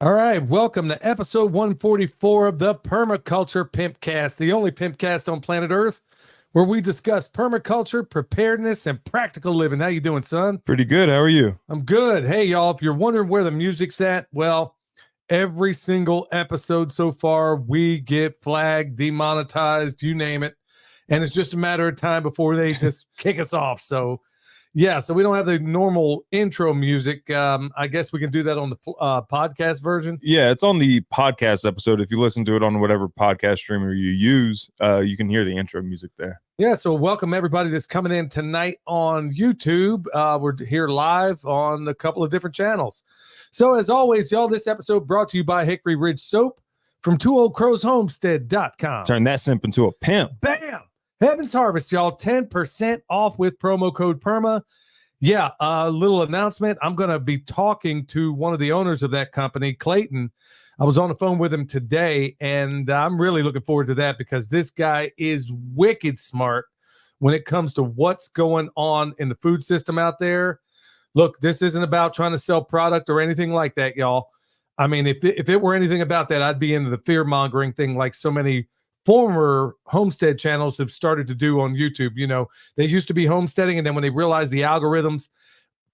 All right, welcome to episode 144 of the Permaculture Pimpcast, the only pimpcast on planet Earth where we discuss permaculture, preparedness, and practical living. How you doing, son? Pretty good. How are you? I'm good. Hey, y'all, if you're wondering where the music's at, well, every single episode so far, we get flagged, demonetized, you name it. And it's just a matter of time before they just kick us off. So we don't have the normal intro music. I guess we can do that on the podcast version. Yeah, it's on the podcast episode. If you listen to it on whatever podcast streamer you use, you can hear the intro music there. Yeah, so welcome everybody that's coming in tonight on YouTube. We're here live on a couple of different channels. So as always, y'all, this episode brought to you by Hickory Ridge Soap from twooldcrowshomestead.com. Turn that simp into a pimp. Bam! Heaven's Harvest, y'all, 10% off with promo code PERMA. Yeah, a little announcement. I'm going to be talking to one of the owners of that company, Clayton. I was on the phone with him today, and I'm really looking forward to that because this guy is wicked smart when it comes to what's going on in the food system out there. Look, this isn't about trying to sell product or anything like that, y'all. I mean, if it were anything about that, I'd be into the fear-mongering thing like so many former homestead channels have started to do on YouTube. You know, they used to be homesteading, and then when they realized the algorithms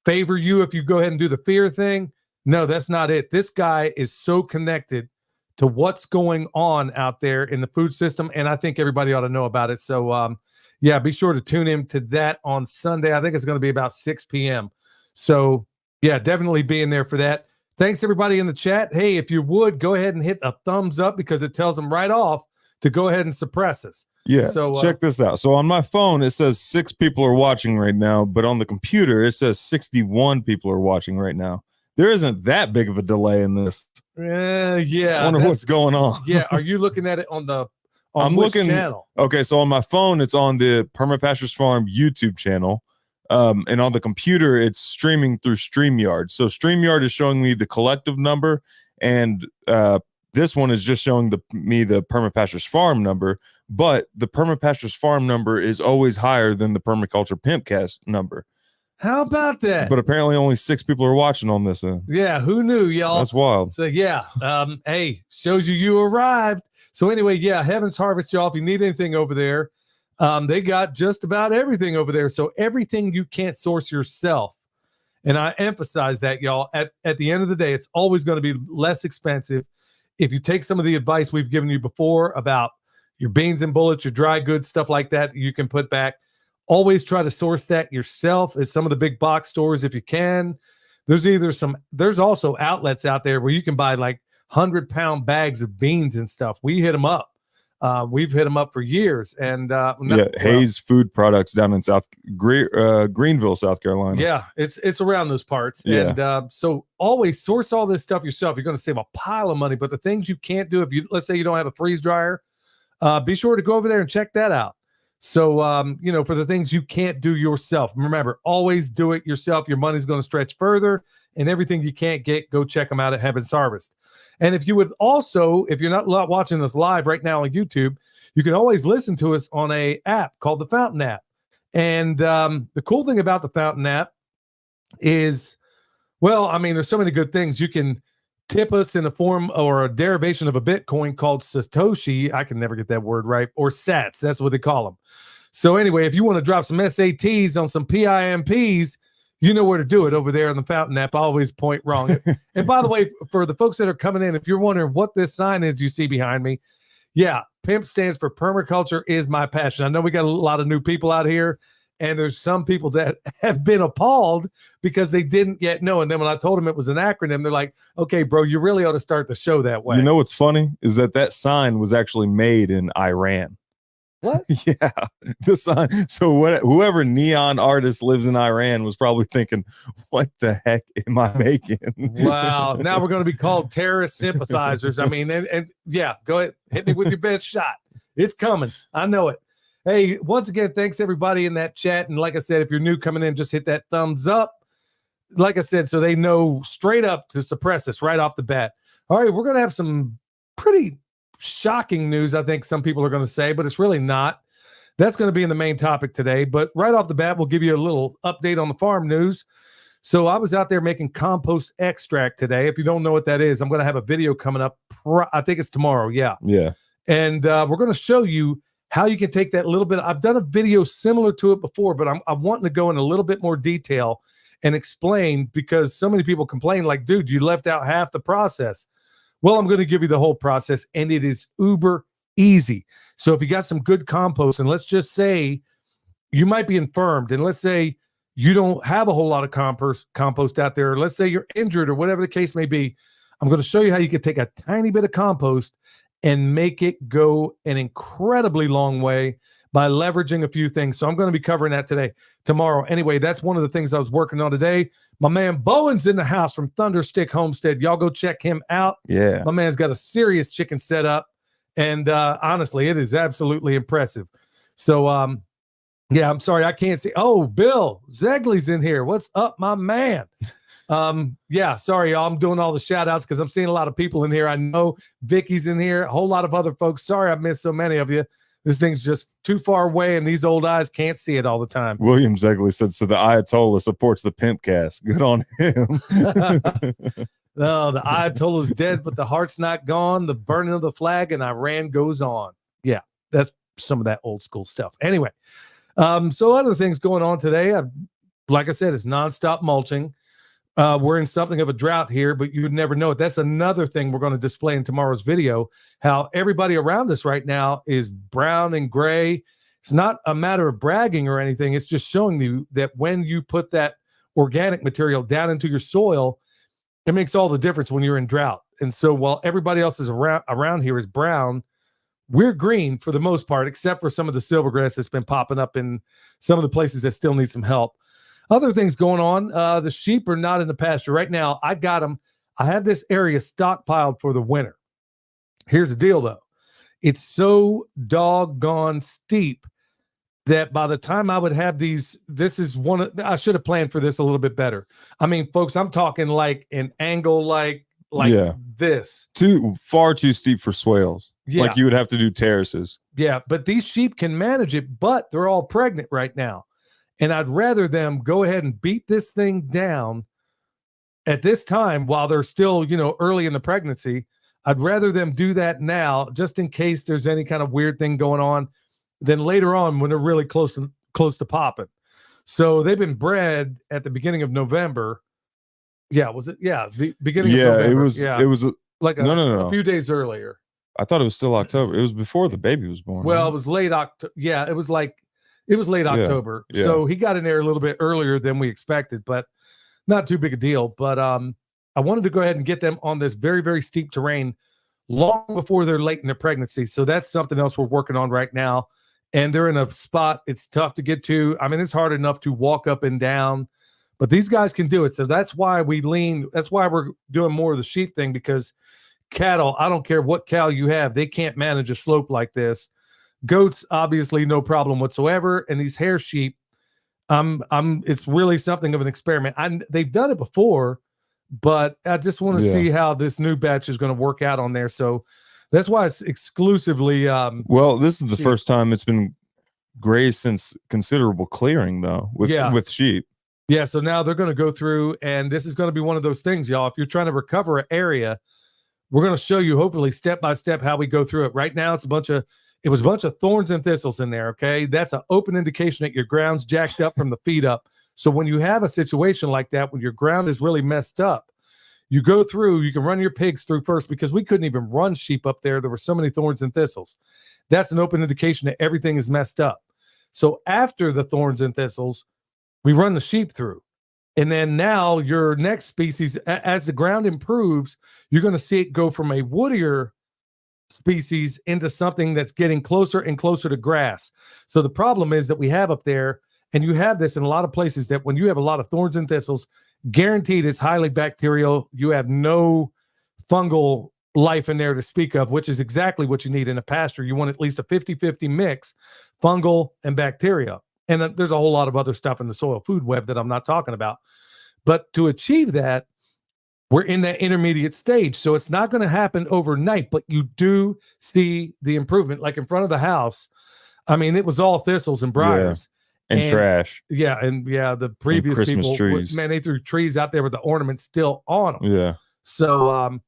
favor you if you go ahead and do the fear thing, no, that's not it. This guy is so connected to what's going on out there in the food system, and I think everybody ought to know about it. So, yeah, be sure to tune in to that on Sunday. I think it's going to be about 6 p.m. So, yeah, definitely be in there for that. Thanks, everybody in the chat. Hey, if you would, go ahead and hit a thumbs up because it tells them right off to go ahead and suppress us. Yeah, so check this out. So on my phone, it says 6 people are watching right now, but on the computer, it says 61 people are watching right now. There isn't that big of a delay in this. Yeah. I wonder what's going on. Yeah, are you looking at it on the I'm which looking channel? Okay, so on my phone, it's on the Perma Pastures Farm YouTube channel. And on the computer, it's streaming through StreamYard. So StreamYard is showing me the collective number, and this one is just showing me the Perma Pastures Farm number, but the Perma Pastures Farm number is always higher than the Permaculture Pimpcast number. How about that? But apparently only 6 people are watching on this. Yeah, who knew, y'all? That's wild. So yeah, hey, shows you arrived. So anyway, yeah, Heaven's Harvest, y'all. If you need anything over there, they got just about everything over there. So everything you can't source yourself, and I emphasize that, y'all. At the end of the day, it's always going to be less expensive if you take some of the advice we've given you before about your beans and bullets, your dry goods, stuff like that, you can put back. Always try to source that yourself at some of the big box stores if you can. There's also outlets out there where you can buy like 100-pound bags of beans and stuff. We hit them up. We've hit them up for years. And Hayes Food Products down in Greenville, South Carolina. Yeah, it's around those parts. Yeah. And so always source all this stuff yourself. You're going to save a pile of money. But the things you can't do, let's say you don't have a freeze dryer, be sure to go over there and check that out. So, for the things you can't do yourself, remember, always do it yourself. Your money's going to stretch further, and everything you can't get, go check them out at Heaven's Harvest. And if you would also, if you're not watching us live right now on YouTube, you can always listen to us on a app called the Fountain app. And the cool thing about the Fountain app is, well, I mean, there's so many good things. You can tip us in the form or a derivation of a Bitcoin called Satoshi. I can never get that word right. Or Sats. That's what they call them. So anyway, if you want to drop some SATs on some PIMPs, you know where to do it over there on the Fountain app. I always point wrong. And by the way, for the folks that are coming in, if you're wondering what this sign is you see behind me, yeah, PIMP stands for Permaculture is My Passion. I know we got a lot of new people out here, and there's some people that have been appalled because they didn't yet know. And then when I told them it was an acronym, they're like, okay, bro, you really ought to start the show that way. You know what's funny is that sign was actually made in Iran. What? Yeah, the sign. So whoever neon artist lives in Iran was probably thinking, what the heck am I making? Wow. Now we're going to be called terrorist sympathizers. I mean, and yeah, go ahead. Hit me with your best shot. It's coming. I know it. Hey, once again, thanks everybody in that chat. And like I said, if you're new coming in, just hit that thumbs up. Like I said, so they know straight up to suppress us right off the bat. All right, we're going to have some pretty shocking news, I think some people are going to say, but it's really not. That's going to be in the main topic today. But right off the bat, we'll give you a little update on the farm news. So I was out there making compost extract today. If you don't know what that is, I'm going to have a video coming up. I think it's tomorrow. Yeah. Yeah. And we're going to show you how you can take that little bit. I've done a video similar to it before, but I'm wanting to go in a little bit more detail and explain, because so many people complain like, dude, you left out half the process. Well, I'm going to give you the whole process, and it is uber easy. So if you got some good compost, and let's just say you might be infirmed, and let's say you don't have a whole lot of compost out there, let's say you're injured or whatever the case may be, I'm going to show you how you can take a tiny bit of compost and make it go an incredibly long way by leveraging a few things. So I'm going to be covering that tomorrow. Anyway, that's one of the things I was working on today. My man Bowen's in the house from Thunderstick Homestead. Y'all go check him out. Yeah. My man's got a serious chicken setup. And honestly, it is absolutely impressive. So, yeah, I'm sorry, I can't see. Oh, Bill Zegley's in here. What's up, my man? Yeah, sorry, y'all. I'm doing all the shout outs because I'm seeing a lot of people in here. I know Vicky's in here, a whole lot of other folks. Sorry I missed so many of you. This thing's just too far away, and these old eyes can't see it all the time. William Zegley said, so the Ayatollah supports the pimp cast. Good on him. No, the Ayatollah's dead, but the heart's not gone. The burning of the flag and Iran goes on. Yeah, that's some of that old school stuff. Anyway, so other things going on today. Like I said, it's nonstop mulching. We're in something of a drought here, but you would never know it. That's another thing we're going to display in tomorrow's video, how everybody around us right now is brown and gray. It's not a matter of bragging or anything. It's just showing you that when you put that organic material down into your soil, it makes all the difference when you're in drought. And so while everybody else is around here is brown, we're green for the most part, except for some of the silvergrass that's been popping up in some of the places that still need some help. Other things going on, the sheep are not in the pasture. Right now, I got them. I have this area stockpiled for the winter. Here's the deal, though. It's so doggone steep that by the time I would have these, I should have planned for this a little bit better. I mean, folks, I'm talking like an angle like this. Far too steep for swales. Yeah. Like you would have to do terraces. Yeah, but these sheep can manage it, but they're all pregnant right now. And I'd rather them go ahead and beat this thing down at this time while they're still, early in the pregnancy. I'd rather them do that now, just in case there's any kind of weird thing going on, than later on when they're really close to popping. So they've been bred at the beginning of November. Yeah, was it? Yeah, the beginning of November. It was like a few days earlier. I thought it was still October. It was before the baby was born. Well, it was late October. Yeah, it was late October. Yeah. So he got in there a little bit earlier than we expected, but not too big a deal. But I wanted to go ahead and get them on this very, very steep terrain long before they're late in their pregnancy. So that's something else we're working on right now. And they're in a spot it's tough to get to. I mean, it's hard enough to walk up and down, but these guys can do it. So that's why that's why we're doing more of the sheep thing, because cattle, I don't care what cow you have, they can't manage a slope like this. Goats, obviously, no problem whatsoever. And these hair sheep, it's really something of an experiment. They've done it before, but I just want to see how this new batch is going to work out on there. So that's why it's exclusively. Well, this is the first time it's been grazed since considerable clearing, though, with sheep. Yeah. So now they're going to go through, and this is going to be one of those things, y'all. If you're trying to recover an area, we're going to show you, hopefully, step by step how we go through it. Right now, it was a bunch of thorns and thistles in there. Okay, that's an open indication that your ground's jacked up from the feet up. So when you have a situation like that, when your ground is really messed up, you go through, you can run your pigs through first, because we couldn't even run sheep up there. There were so many thorns and thistles. That's an open indication that everything is messed up. So after the thorns and thistles, we run the sheep through. And then now your next species, as the ground improves, you're going to see it go from a woodier species into something that's getting closer and closer to grass. So the problem is that we have up there, and you have this in a lot of places, that when you have a lot of thorns and thistles, guaranteed it's highly bacterial. You have no fungal life in there to speak of, which is exactly what you need in a pasture. You want at least a 50-50 mix, fungal and bacteria. And there's a whole lot of other stuff in the soil food web that I'm not talking about. But to achieve that, we're in that intermediate stage. So it's not going to happen overnight, but you do see the improvement. Like in front of the house, I mean, it was all thistles and briars. and trash. Yeah, and the previous Christmas people, trees. man, they threw trees out there with the ornaments still on them. Yeah. So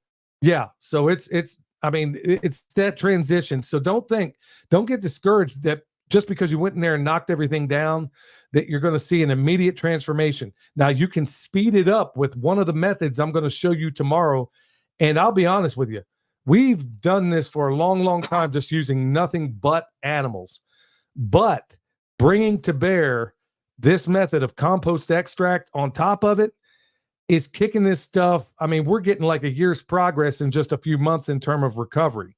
so it's I mean, it's that transition. So don't get discouraged that just because you went in there and knocked everything down, that you're going to see an immediate transformation. Now you can speed it up with one of the methods I'm going to show you tomorrow. And I'll be honest with you, we've done this for a long, long time, just using nothing but animals. But bringing to bear this method of compost extract on top of it is kicking this stuff. I mean, we're getting like a year's progress in just a few months in terms of recovery.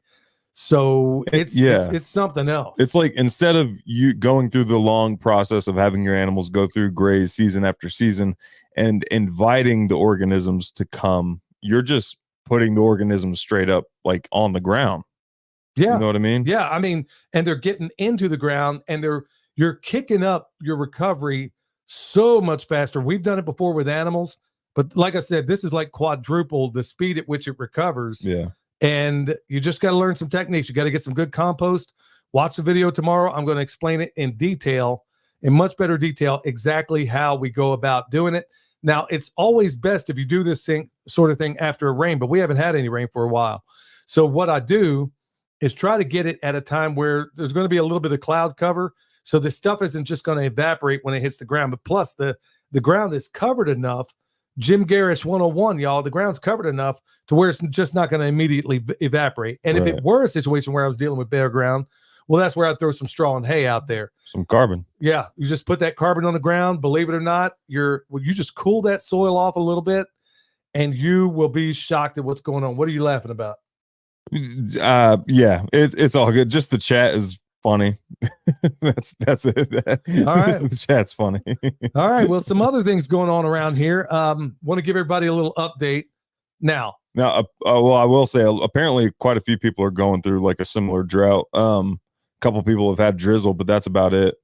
So it's something else. It's like, instead of you going through the long process of having your animals go through graze season after season and inviting the organisms to come, you're just putting the organisms straight up like on the ground. Yeah. You know what I mean? Yeah. I mean, and they're getting into the ground and you're kicking up your recovery so much faster. We've done it before with animals, but like I said, this is like quadruple the speed at which it recovers. Yeah. And you just got to learn some techniques. You got to get some good compost. Watch the video tomorrow. I'm going to explain it in detail, in much better detail, exactly how we go about doing it. Now, it's always best if you do this sort of thing after a rain, but we haven't had any rain for a while. So what I do is try to get it at a time where there's going to be a little bit of cloud cover. So this stuff isn't just going to evaporate when it hits the ground, but plus the ground is covered enough. Jim Garrish 101, y'all, the ground's covered enough to where it's just not going to immediately evaporate. And if it were a situation where I was dealing with bare ground, well, that's where I'd throw some straw and hay out there. Some carbon. Yeah. You just put that carbon on the ground. Believe it or not, you just cool that soil off a little bit and you will be shocked at what's going on. What are you laughing about? Yeah, it's all good. Just the chat is funny. that's it. All right. The chat's funny. All right. Well, some other things going on around here. Want to give everybody a little update now. Well, I will say apparently quite a few people are going through like a similar drought. A couple people have had drizzle, but that's about it.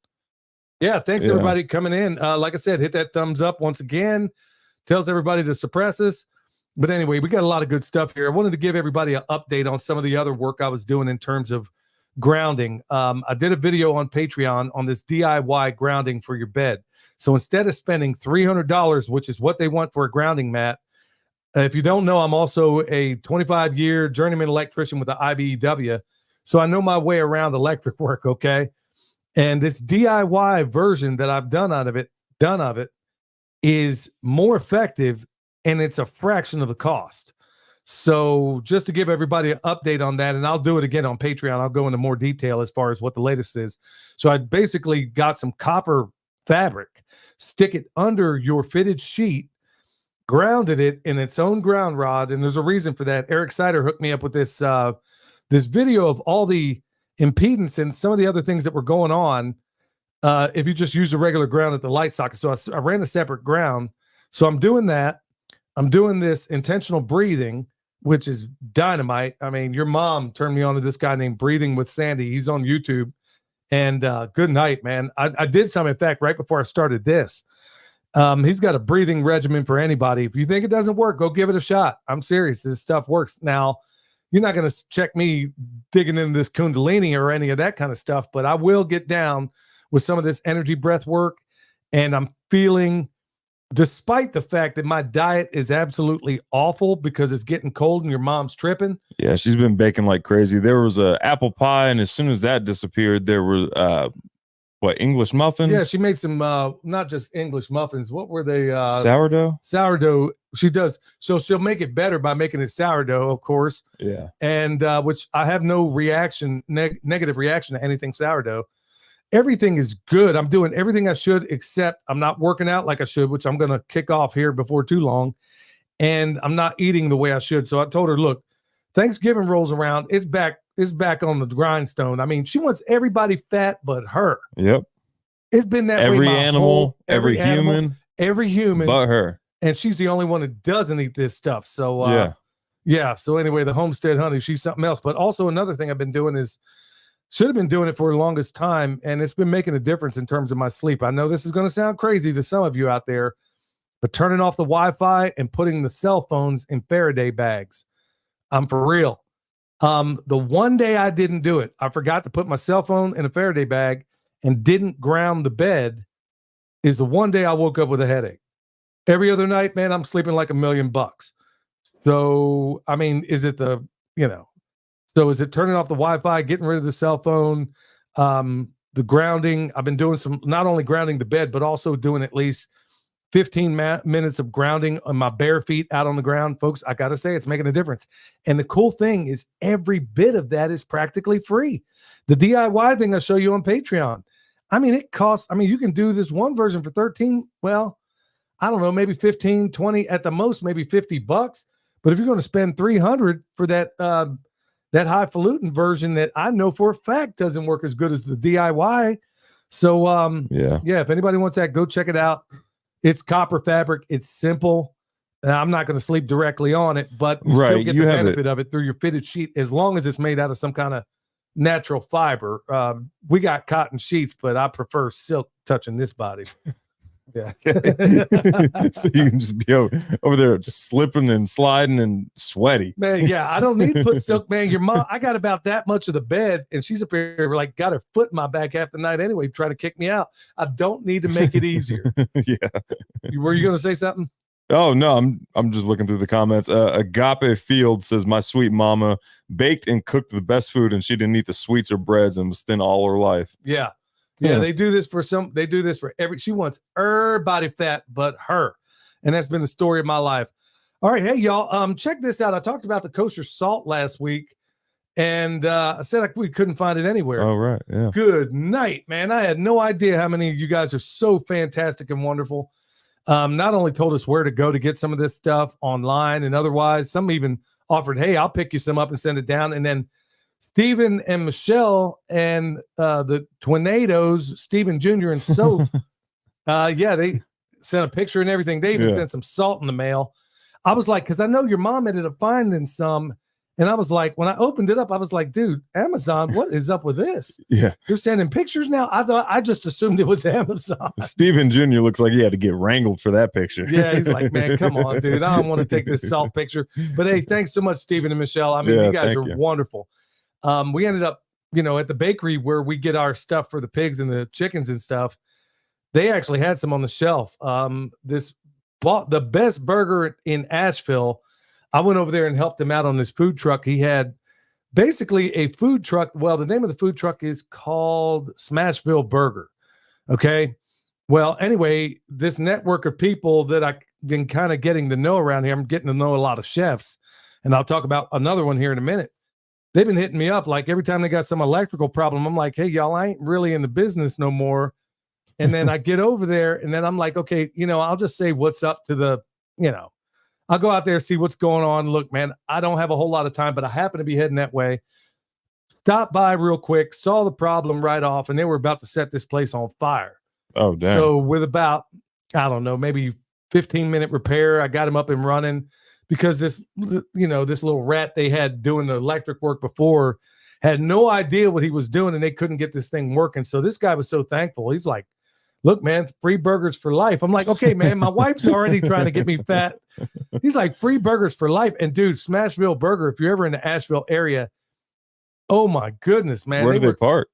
Yeah. Thanks everybody coming in. Like I said, hit that thumbs up once again. Tells everybody to suppress us. But anyway, we got a lot of good stuff here. I wanted to give everybody an update on some of the other work I was doing in terms of grounding. I did a video on Patreon on this DIY grounding for your bed. So instead of spending $300, which is what they want for a grounding mat, if you don't know, I'm also a 25-year journeyman electrician with the IBEW. So I know my way around electric work, okay? And this DIY version that I've done of it is more effective, and it's a fraction of the cost. So just to give everybody an update on that, and I'll do it again on Patreon, I'll go into more detail as far as what the latest is. So I basically got some copper fabric, stick it under your fitted sheet, grounded it in its own ground rod, and there's a reason for that. Eric Sider hooked me up with this this video of all the impedance and some of the other things that were going on if you just use a regular ground at the light socket. So I ran a separate ground. So I'm doing that. I'm doing this intentional breathing, which is dynamite. I mean, your mom turned me on to this guy named Breathing with Sandy. He's on YouTube. And good night, man. I did some, in fact, right before I started this. He's got a breathing regimen for anybody. If you think it doesn't work, go give it a shot. I'm serious. This stuff works. Now, you're not going to check me digging into this Kundalini or any of that kind of stuff, but I will get down with some of this energy breath work. And I'm feeling, despite the fact that my diet is absolutely awful because it's getting cold and your mom's tripping. Yeah, she's been baking like crazy. There was a apple pie, and as soon as that disappeared, there were English muffins? Yeah, she made some not just English muffins. What were they? Sourdough? Sourdough. She does. So she'll make it better by making it sourdough, of course. Yeah. And which I have no negative reaction to anything sourdough. Everything is good. I'm doing everything I should, except I'm not working out like I should, which I'm going to kick off here before too long. And I'm not eating the way I should. So I told her, look, Thanksgiving rolls around. It's back on the grindstone. I mean, she wants everybody fat but her. Yep. It's been that every way. Animal, every human, but her. And she's the only one that doesn't eat this stuff. So yeah. So anyway, the homestead honey, she's something else. But also another thing I've been doing is, should have been doing it for the longest time, and it's been making a difference in terms of my sleep. I know this is going to sound crazy to some of you out there, but turning off the Wi-Fi and putting the cell phones in Faraday bags. I'm for real. The one day I didn't do it, I forgot to put my cell phone in a Faraday bag and didn't ground the bed. is the one day I woke up with a headache. Every other night, man, I'm sleeping like $1,000,000. So, I mean, is it so is it turning off the Wi-Fi, getting rid of the cell phone, the grounding? I've been doing some, not only grounding the bed, but also doing at least 15 minutes of grounding on my bare feet out on the ground. Folks, I got to say, it's making a difference. And the cool thing is every bit of that is practically free. The DIY thing I'll show you on Patreon. I mean, it costs, I mean, you can do this one version for 13. Well, I don't know, maybe 15, 20 at the most, maybe $50. But if you're going to spend 300 for that, that highfalutin version that I know for a fact doesn't work as good as the DIY. So, yeah, if anybody wants that, go check it out. It's copper fabric. It's simple. I'm not going to sleep directly on it, but you still get the benefit of it through your fitted sheet, as long as it's made out of some kind of natural fiber. We got cotton sheets, but I prefer silk touching this body. Yeah. So you can just be over there just slipping and sliding and sweaty. Man, yeah, I don't need to put silk, man. Your mom, I got about that much of the bed, and she's up here like got her foot in my back half the night anyway, trying to kick me out. I don't need to make it easier. Yeah. Were you going to say something? Oh no, I'm just looking through the comments. Agape Field says, my sweet mama baked and cooked the best food, and she didn't eat the sweets or breads and was thin all her life. Yeah. Yeah, they do this for she wants everybody fat but her. And that's been the story of my life. All right, hey y'all, check this out. I talked about the kosher salt last week, and I said we couldn't find it anywhere. Oh, right, yeah. Good night, man. I had no idea how many of you guys are so fantastic and wonderful. Not only told us where to go to get some of this stuff online and otherwise, some even offered, hey, I'll pick you some up and send it down. And then Stephen and Michelle and the Tornadoes, Stephen Jr. and Soph, they sent a picture and everything. They even sent some salt in the mail. I was like, because I know your mom ended up finding some. And I was like, when I opened it up, I was like, dude, Amazon, what is up with this? Yeah. You're sending pictures now? I just assumed it was Amazon. Stephen Jr. looks like he had to get wrangled for that picture. Yeah, he's like, man, come on, dude. I don't want to take this salt picture. But hey, thanks so much, Stephen and Michelle. I mean, you guys are wonderful. We ended up, at the bakery where we get our stuff for the pigs and the chickens and stuff. They actually had some on the shelf. This bought the best burger in Asheville. I went over there and helped him out on his food truck. He had basically a food truck. Well, the name of the food truck is called Smashville Burger. Okay. Well, anyway, this network of people that I've been kind of getting to know around here, I'm getting to know a lot of chefs, and I'll talk about another one here in a minute. They've been hitting me up like every time they got some electrical problem. I'm like, hey, y'all, I ain't really in the business no more. And then I get over there and then I'm like, okay, I'll just say what's up to the, I'll go out there, see what's going on. Look, man, I don't have a whole lot of time, but I happen to be heading that way. Stopped by real quick, saw the problem right off, and they were about to set this place on fire. Oh, damn. So with about, I don't know, maybe 15-minute repair, I got him up and running because this little rat they had doing the electric work before had no idea what he was doing, and they couldn't get this thing working. So this guy was so thankful. He's like, look, man, free burgers for life. I'm like, okay, man, my wife's already trying to get me fat. He's like, free burgers for life. And dude, Smashville Burger, if you're ever in the Asheville area, oh my goodness, man. Where do they park?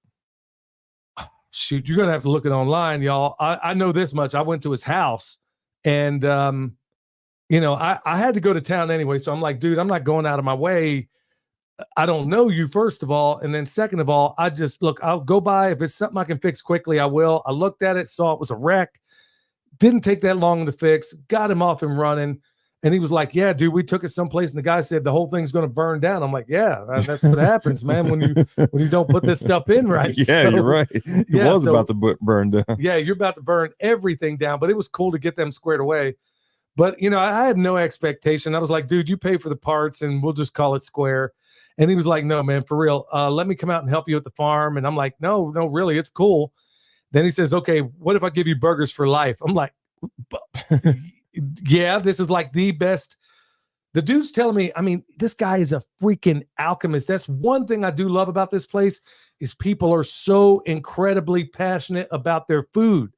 Shoot, you're going to have to look it online, y'all. I know this much. I went to his house and, I had to go to town anyway. So I'm like, dude, I'm not going out of my way. I don't know you, first of all. And then second of all, I'll go by. If it's something I can fix quickly, I will. I looked at it, saw it was a wreck. Didn't take that long to fix. Got him off and running. And he was like, yeah, dude, we took it someplace. And the guy said, the whole thing's going to burn down. I'm like, yeah, that's what happens, man, when you don't put this stuff in right. Yeah, so, you're right. It was about to burn down. Yeah, you're about to burn everything down. But it was cool to get them squared away. But, I had no expectation. I was like, dude, you pay for the parts and we'll just call it square. And he was like, no, man, for real. Let me come out and help you at the farm. And I'm like, no, really, it's cool. Then he says, okay, what if I give you burgers for life? I'm like, yeah, this is like the best. The dude's telling me, I mean, this guy is a freaking alchemist. That's one thing I do love about this place is people are so incredibly passionate about their food.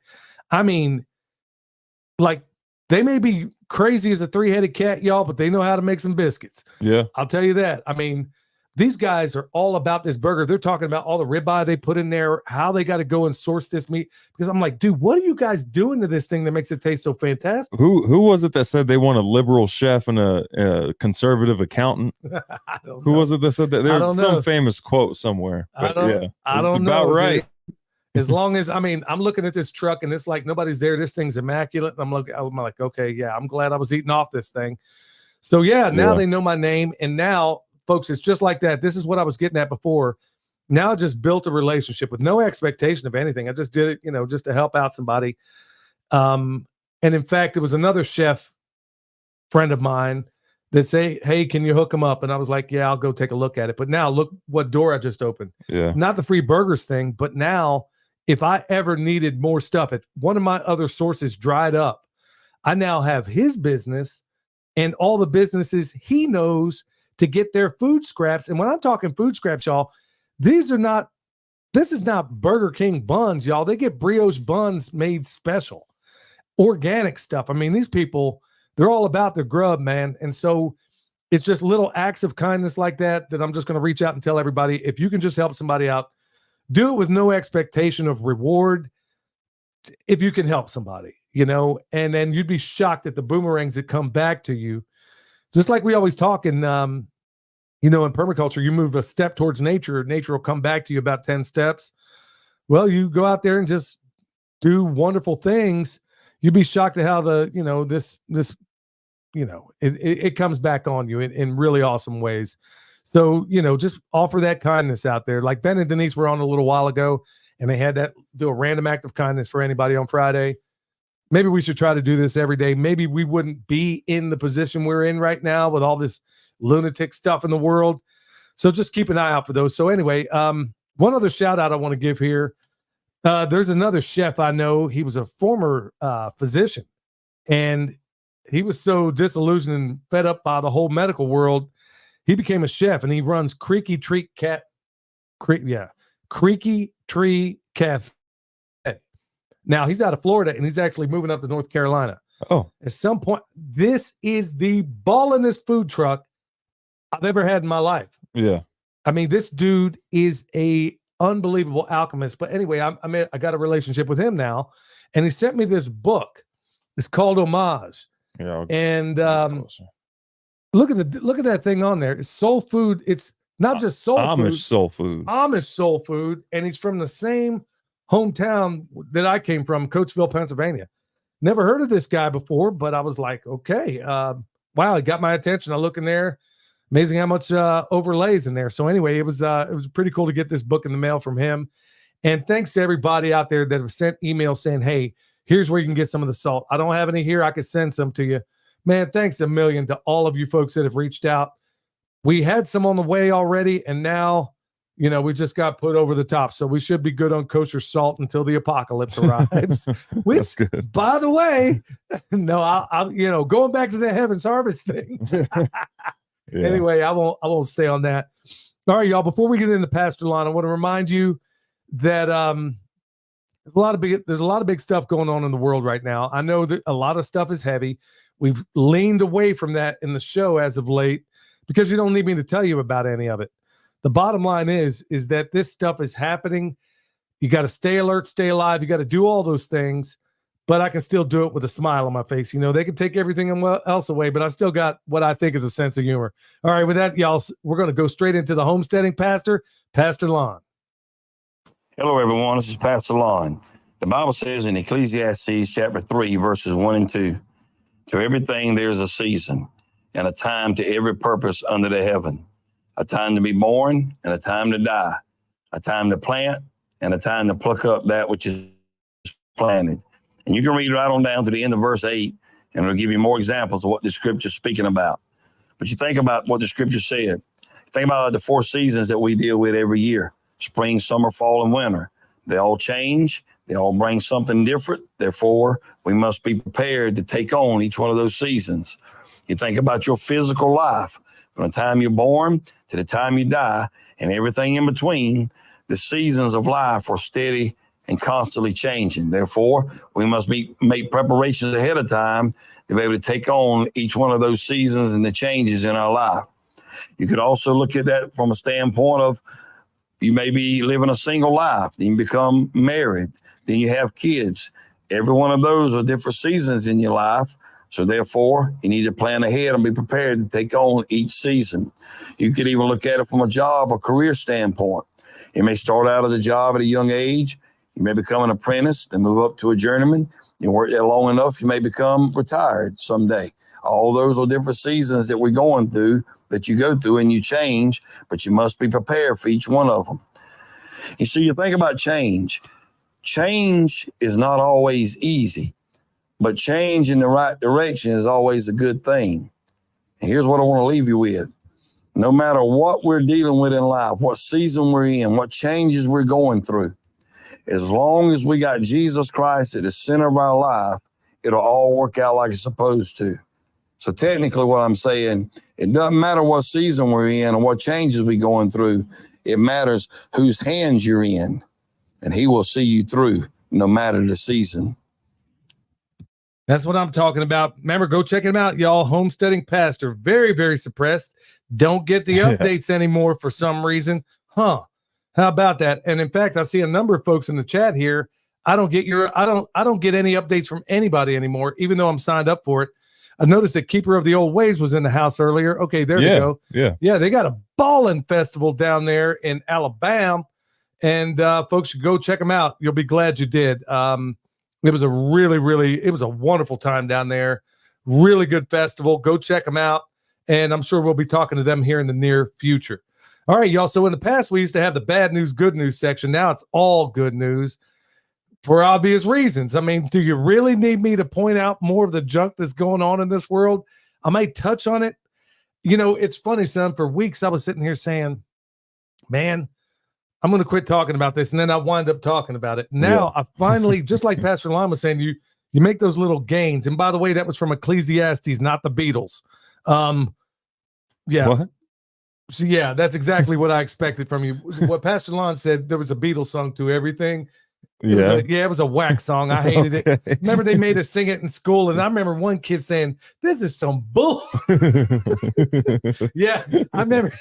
I mean, like, they may be crazy as a three-headed cat, y'all, but they know how to make some biscuits. Yeah. I'll tell you that. I mean, these guys are all about this burger. They're talking about all the ribeye they put in there, how they got to go and source this meat. Because I'm like, dude, what are you guys doing to this thing that makes it taste so fantastic? Who was it that said they want a liberal chef and a conservative accountant? I don't Who know. was it that said that? There's some know. famous quote somewhere. But I don't about know, right. dude. As long as, I mean, I'm looking at this truck and it's like nobody's there. This thing's immaculate. And I'm like, okay, yeah, I'm glad I was eating off this thing. So now they know my name. And now, folks, it's just like that. This is what I was getting at before. Now I just built a relationship with no expectation of anything. I just did it, just to help out somebody. And in fact, it was another chef friend of mine that say, hey, can you hook them up? And I was like, yeah, I'll go take a look at it. But now look what door I just opened. Yeah. Not the free burgers thing, but now if I ever needed more stuff, if one of my other sources dried up, I now have his business and all the businesses he knows to get their food scraps. And when I'm talking food scraps, y'all, this is not Burger King buns, y'all. They get brioche buns made special, organic stuff. I mean, these people, they're all about their grub, man. And so it's just little acts of kindness like that I'm just going to reach out and tell everybody, if you can just help somebody out, do it with no expectation of reward. If you can help somebody, and then you'd be shocked at the boomerangs that come back to you. Just like we always talk in permaculture, you move a step towards nature will come back to you about 10 steps. Well, you go out there and just do wonderful things. You'd be shocked at how it comes back on you in really awesome ways. So, just offer that kindness out there. Like Ben and Denise were on a little while ago, and they had that do a random act of kindness for anybody on Friday. Maybe we should try to do this every day. Maybe we wouldn't be in the position we're in right now with all this lunatic stuff in the world. So just keep an eye out for those. So anyway, one other shout out I want to give here. There's another chef I know. He was a former physician, and he was so disillusioned and fed up by the whole medical world. He became a chef, and he runs Creaky Tree Cafe. Now he's out of Florida, and he's actually moving up to North Carolina. Oh, at some point, this is the ballingest food truck I've ever had in my life. Yeah. I mean, this dude is a unbelievable alchemist. But anyway, I got a relationship with him now, and he sent me this book. It's called Homage. Yeah. And look at that thing on there. It's soul food. It's not just soul Amish food. soul food. Amish soul food, and he's from the same hometown that I came from, Coatesville, Pennsylvania. Never heard of this guy before, but I was like, okay, wow, it got my attention. I look in there. Amazing how much overlays in there. So anyway, it was pretty cool to get this book in the mail from him. And thanks to everybody out there that have sent emails saying, hey, here's where you can get some of the salt. I don't have any here. I could send some to you. Man, thanks a million to all of you folks that have reached out. We had some on the way already, and now, we just got put over the top. So we should be good on kosher salt until the apocalypse arrives. Which, that's good. By the way, no, I'll going back to the Heaven's Harvest thing. Yeah. Anyway, I won't stay on that. All right, y'all. Before we get into Pastor Lon, I want to remind you that there's a lot of big stuff going on in the world right now. I know that a lot of stuff is heavy. We've leaned away from that in the show as of late because you don't need me to tell you about any of it. The bottom line is that this stuff is happening. You got to stay alert, stay alive. You got to do all those things, but I can still do it with a smile on my face. They can take everything else away, but I still got what I think is a sense of humor. All right, with that, y'all, we're going to go straight into the homesteading pastor, Pastor Lon. Hello, everyone. This is Pastor Lon. The Bible says in Ecclesiastes chapter 3, verses 1 and 2, to everything there's a season and a time to every purpose under the heaven, a time to be born and a time to die, a time to plant and a time to pluck up that which is planted. And you can read right on down to the end of verse 8, and it'll give you more examples of what the scripture is speaking about. But you think about what the scripture said. Think about the 4 seasons that we deal with every year: spring, summer, fall, and winter. They all change. They all bring something different. Therefore, we must be prepared to take on each one of those seasons. You think about your physical life, from the time you're born to the time you die, and everything in between. The seasons of life are steady and constantly changing. Therefore, we must make preparations ahead of time to be able to take on each one of those seasons and the changes in our life. You could also look at that from a standpoint of you may be living a single life, then you become married, then you have kids. Every one of those are different seasons in your life. So therefore, you need to plan ahead and be prepared to take on each season. You could even look at it from a job or career standpoint. You may start out at a job at a young age. You may become an apprentice, then move up to a journeyman. You work there long enough, you may become retired someday. All those are different seasons that we're going through, that you go through and you change, but you must be prepared for each one of them. You see, you think about change. Change is not always easy, but change in the right direction is always a good thing. And here's what I want to leave you with. No matter what we're dealing with in life, what season we're in, what changes we're going through, as long as we got Jesus Christ at the center of our life, it'll all work out like it's supposed to. So technically what I'm saying, it doesn't matter what season we're in or what changes we're going through. It matters whose hands you're in, and he will see you through no matter the season. That's what I'm talking about. Remember, go check him out, y'all. Homesteading Pastor. Very, very suppressed. Don't get the updates anymore for some reason. Huh. How about that? And in fact, I see a number of folks in the chat here. I don't get any updates from anybody anymore, even though I'm signed up for it. I noticed that Keeper of the Old Ways was in the house earlier. Okay, there they go. Yeah, they got a ballin' festival down there in Alabama, and folks should go check them out. You'll be glad you did. It was a it was a wonderful time down there. Really good festival. Go check them out, and I'm sure we'll be talking to them here in the near future. All right, y'all. So in the past, we used to have the bad news, good news section. Now it's all good news for obvious reasons. I mean, do you really need me to point out more of the junk that's going on in this world? I might touch on it. You know, it's funny, son. For weeks, I was sitting here saying, man, I'm going to quit talking about this. And then I wind up talking about it. Now, I finally, just like Pastor Lon was saying, you make those little gains. And by the way, that was from Ecclesiastes, not the Beatles. Yeah. What? So yeah, that's exactly what I expected from you. What Pastor Lon said, there was a Beatles song to everything. It was a whack song. I hated it. Remember, they made us sing it in school, and I remember one kid saying, "This is some bull." Yeah, I remember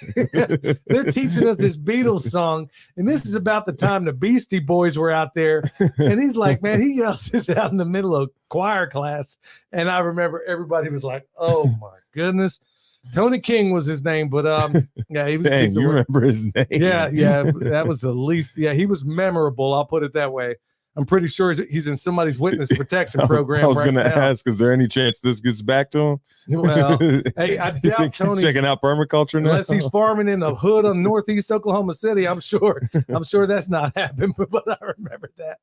they're teaching us this Beatles song, and this is about the time the Beastie Boys were out there. And he's like, man, he yells this out in the middle of choir class, and I remember everybody was like, "Oh my goodness." Tony King was his name, but yeah, he was. Dang, you remember his name? Yeah, that was the least. Yeah, he was memorable. I'll put it that way. I'm pretty sure he's in somebody's witness protection program. I was going to ask, is there any chance this gets back to him? Well, hey, I doubt Tony checking out permaculture now, unless he's farming in the hood of northeast Oklahoma City. I'm sure that's not happened, but I remember that.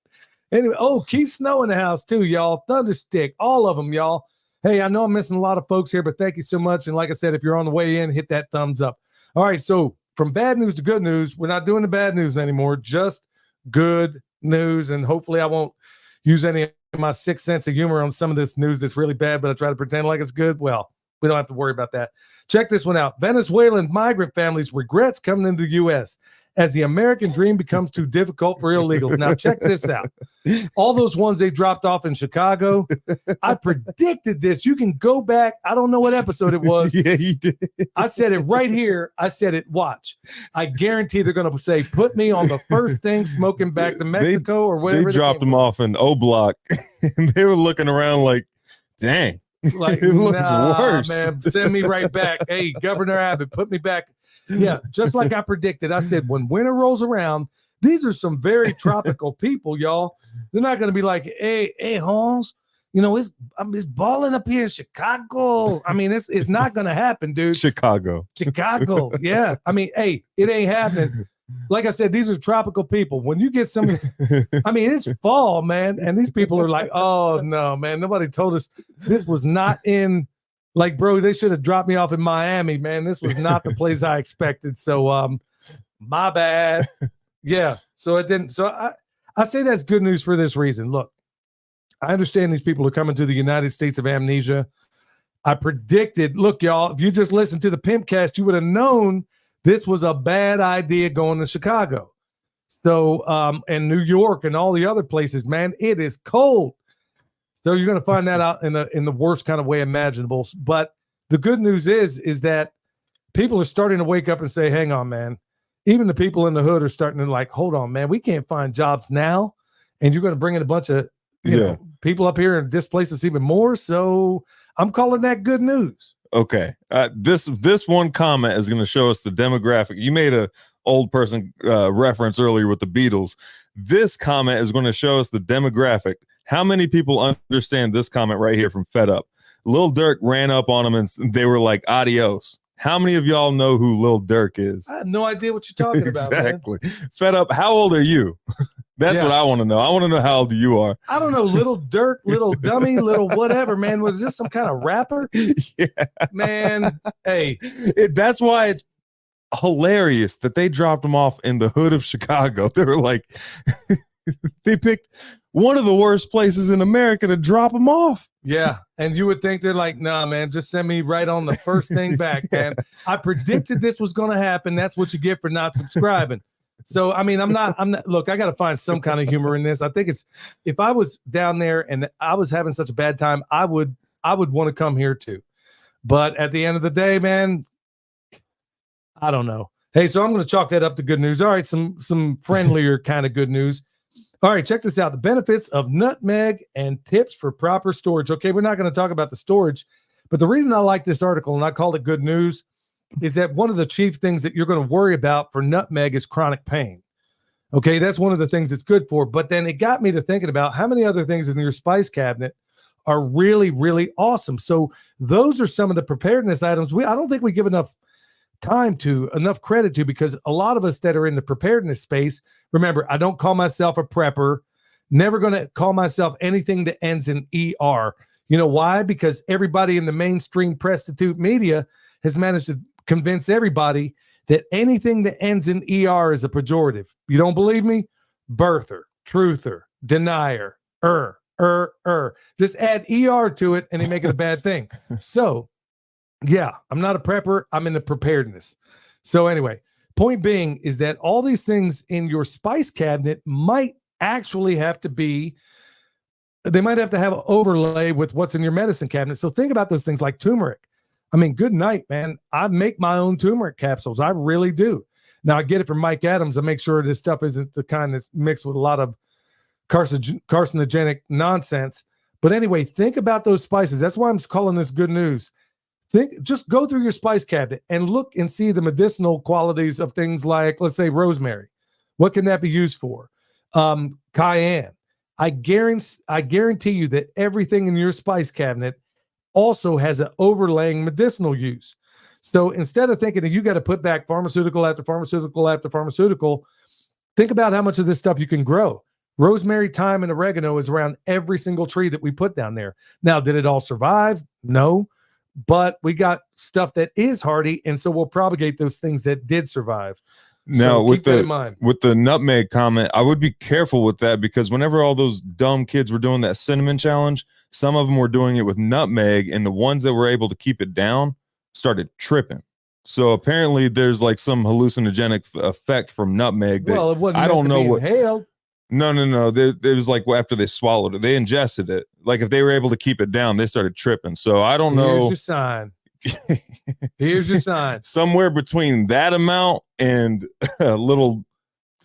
Anyway, Keith Snow in the house too, y'all. Thunderstick, all of them, y'all. Hey, I know I'm missing a lot of folks here, but thank you so much. And like I said, if you're on the way in, hit that thumbs up. All right, so from bad news to good news, we're not doing the bad news anymore, just good news. And hopefully I won't use any of my sixth sense of humor on some of this news that's really bad, but I try to pretend like it's good. Well, we don't have to worry about that. Check this one out. Venezuelan migrant families regrets coming into the U.S. as the American dream becomes too difficult for illegals. Now, check this out. All those ones they dropped off in Chicago, I predicted this. You can go back. I don't know what episode it was. Yeah, you did. I said it right here. I said it. Watch. I guarantee they're going to say, put me on the first thing smoking back to Mexico or whatever. They dropped them off in O Block, and they were looking around like, dang. Like, it looks worse. Man, send me right back. Hey, Governor Abbott, put me back. Yeah, just like I predicted. I said, when winter rolls around, these are some very tropical people, y'all. They're not going to be like, hey, Holmes, you know, it's balling up here in Chicago. I mean, it's not going to happen, dude. Chicago. Yeah. I mean, hey, it ain't happening. Like I said, these are tropical people. When you get some, I mean, it's fall, man. And these people are like, oh, no, man. Nobody told us this was not in, like, bro, they should have dropped me off in Miami, man. This was not the place I expected. So, my bad. Yeah. So it didn't. So I say that's good news for this reason. Look, I understand these people are coming to the United States of amnesia. I predicted, look, y'all, if you just listened to the Pimpcast, you would have known this was a bad idea going to Chicago. So, and New York and all the other places, man, it is cold. So you're going to find that out in the worst kind of way imaginable. But the good news is that people are starting to wake up and say, hang on, man. Even the people in the hood are starting to like, hold on, man, we can't find jobs now. And you're going to bring in a bunch of you know, people up here and displace us even more. So I'm calling that good news. Okay. This one comment is going to show us the demographic. You made a old person reference earlier with the Beatles. This comment is going to show us the demographic. How many people understand this comment right here from Fed Up? Lil Durk ran up on them and they were like, adios. How many of y'all know who Lil Durk is? I have no idea what you're talking about. Exactly. Man. Fed Up. How old are you? That's what I want to know. I want to know how old you are. I don't know. Little Durk, little dummy, little whatever, man. Was this some kind of rapper? Yeah. Man, hey. That's why it's hilarious that they dropped him off in the hood of Chicago. They were like, they picked one of the worst places in America to drop him off. Yeah. And you would think they're like, nah, man, just send me right on the first thing back, man. I predicted this was going to happen. That's what you get for not subscribing. So, I mean, I'm not, look, I got to find some kind of humor in this. I think it's, if I was down there and I was having such a bad time, I would want to come here too. But at the end of the day, man, I don't know. Hey, so I'm going to chalk that up to good news. All right. Some friendlier kind of good news. All right, check this out. The benefits of nutmeg and tips for proper storage. Okay, we're not going to talk about the storage, but the reason I like this article and I called it good news is that one of the chief things that you're going to worry about for nutmeg is chronic pain. Okay, that's one of the things it's good for. But then it got me to thinking about how many other things in your spice cabinet are really, really awesome. So those are some of the preparedness items I don't think we give enough credit to, because a lot of us that are in the preparedness space, remember, I don't call myself a prepper, never going to call myself anything that ends in ER. You know why? Because everybody in the mainstream prostitute media has managed to convince everybody that anything that ends in ER is a pejorative. You don't believe me? Birther, truther, denier, just add ER to it and they make it a bad thing. So yeah, I'm not a prepper. I'm in the preparedness. So anyway, point being is that all these things in your spice cabinet might actually have to be, they might have to have an overlay with what's in your medicine cabinet. So think about those things like turmeric. I mean, good night, man. I make my own turmeric capsules. I really do. Now I get it from Mike Adams. I make sure this stuff isn't the kind that's mixed with a lot of carcinogenic nonsense. But anyway, think about those spices. That's why I'm calling this good news. Just go through your spice cabinet and look and see the medicinal qualities of things like, let's say, rosemary. What can that be used for? Cayenne. I guarantee you that everything in your spice cabinet also has an overlaying medicinal use. So instead of thinking that you got to put back pharmaceutical after pharmaceutical after pharmaceutical, think about how much of this stuff you can grow. Rosemary, thyme, and oregano is around every single tree that we put down there. Now, did it all survive? No. But we got stuff that is hardy, and so we'll propagate those things that did survive. Now, so with the nutmeg comment, I would be careful with that, because whenever all those dumb kids were doing that cinnamon challenge, some of them were doing it with nutmeg, and the ones that were able to keep it down started tripping. So apparently there's like some hallucinogenic effect from nutmeg that it wasn't I don't know what. Inhaled. No. It was like after they swallowed it, they ingested it. Like if they were able to keep it down, they started tripping. So I don't know. Here's your sign. Here's your sign. Somewhere between that amount and a little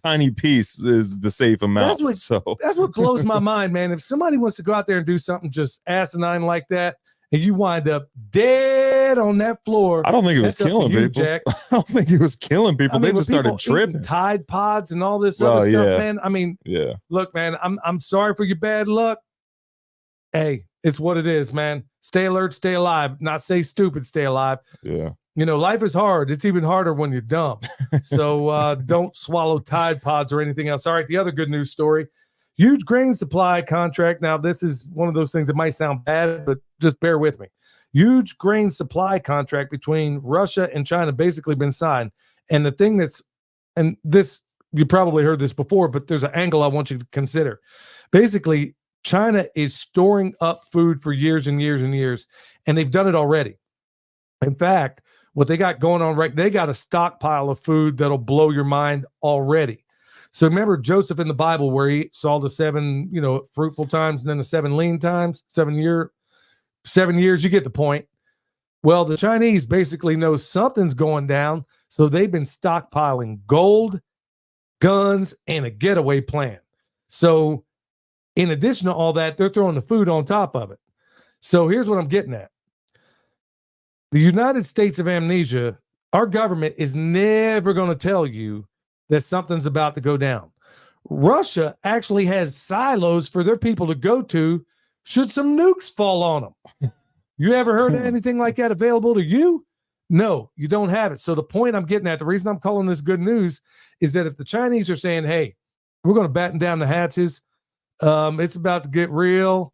tiny piece is the safe amount. That's what blows my mind, man. If somebody wants to go out there and do something just asinine like that, and you wind up dead on that floor, I don't think it was killing people. Jack. I don't think it was killing people. They just started tripping. Tide Pods and all this other stuff, yeah. man. I mean, yeah. Look, man, I'm sorry for your bad luck. Hey, it's what it is, man. Stay alert, stay alive. Not say stupid, stay alive. Yeah. You know, life is hard. It's even harder when you're dumb. So don't swallow Tide Pods or anything else. All right, the other good news story. Huge grain supply contract. Now, this is one of those things that might sound bad, but just bear with me. Huge grain supply contract between Russia and China basically been signed. And the thing this, you probably heard this before, but there's an angle I want you to consider. Basically, China is storing up food for years and years and years, and they've done it already. In fact, what they got going on they got a stockpile of food that'll blow your mind already. So remember Joseph in the Bible where he saw the 7, fruitful times and then the 7 lean times, 7 years, you get the point. Well, the Chinese basically know something's going down, so they've been stockpiling gold, guns, and a getaway plan. So in addition to all that, they're throwing the food on top of it. So here's what I'm getting at. The United States of Amnesia, our government is never going to tell you that something's about to go down. Russia actually has silos for their people to go to should some nukes fall on them. You ever heard of anything like that available to you? No, you don't have it. So the point I'm getting at, the reason I'm calling this good news is that if the Chinese are saying, hey, we're going to batten down the hatches, it's about to get real,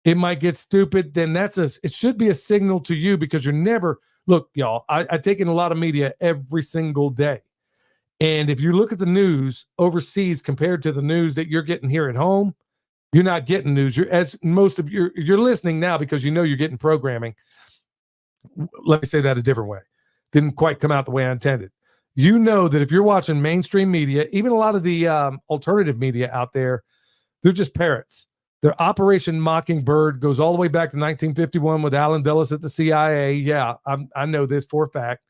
it might get stupid, then it should be a signal to you, because you're never, look, y'all, I take in a lot of media every single day. And if you look at the news overseas compared to the news that you're getting here at home, you're not getting news. You're listening now because you know you're getting programming. Let me say that a different way. Didn't quite come out the way I intended. You know that if you're watching mainstream media, even a lot of the alternative media out there, they're just parrots. Their Operation Mockingbird goes all the way back to 1951 with Allen Dulles at the CIA. Yeah, I know this for a fact.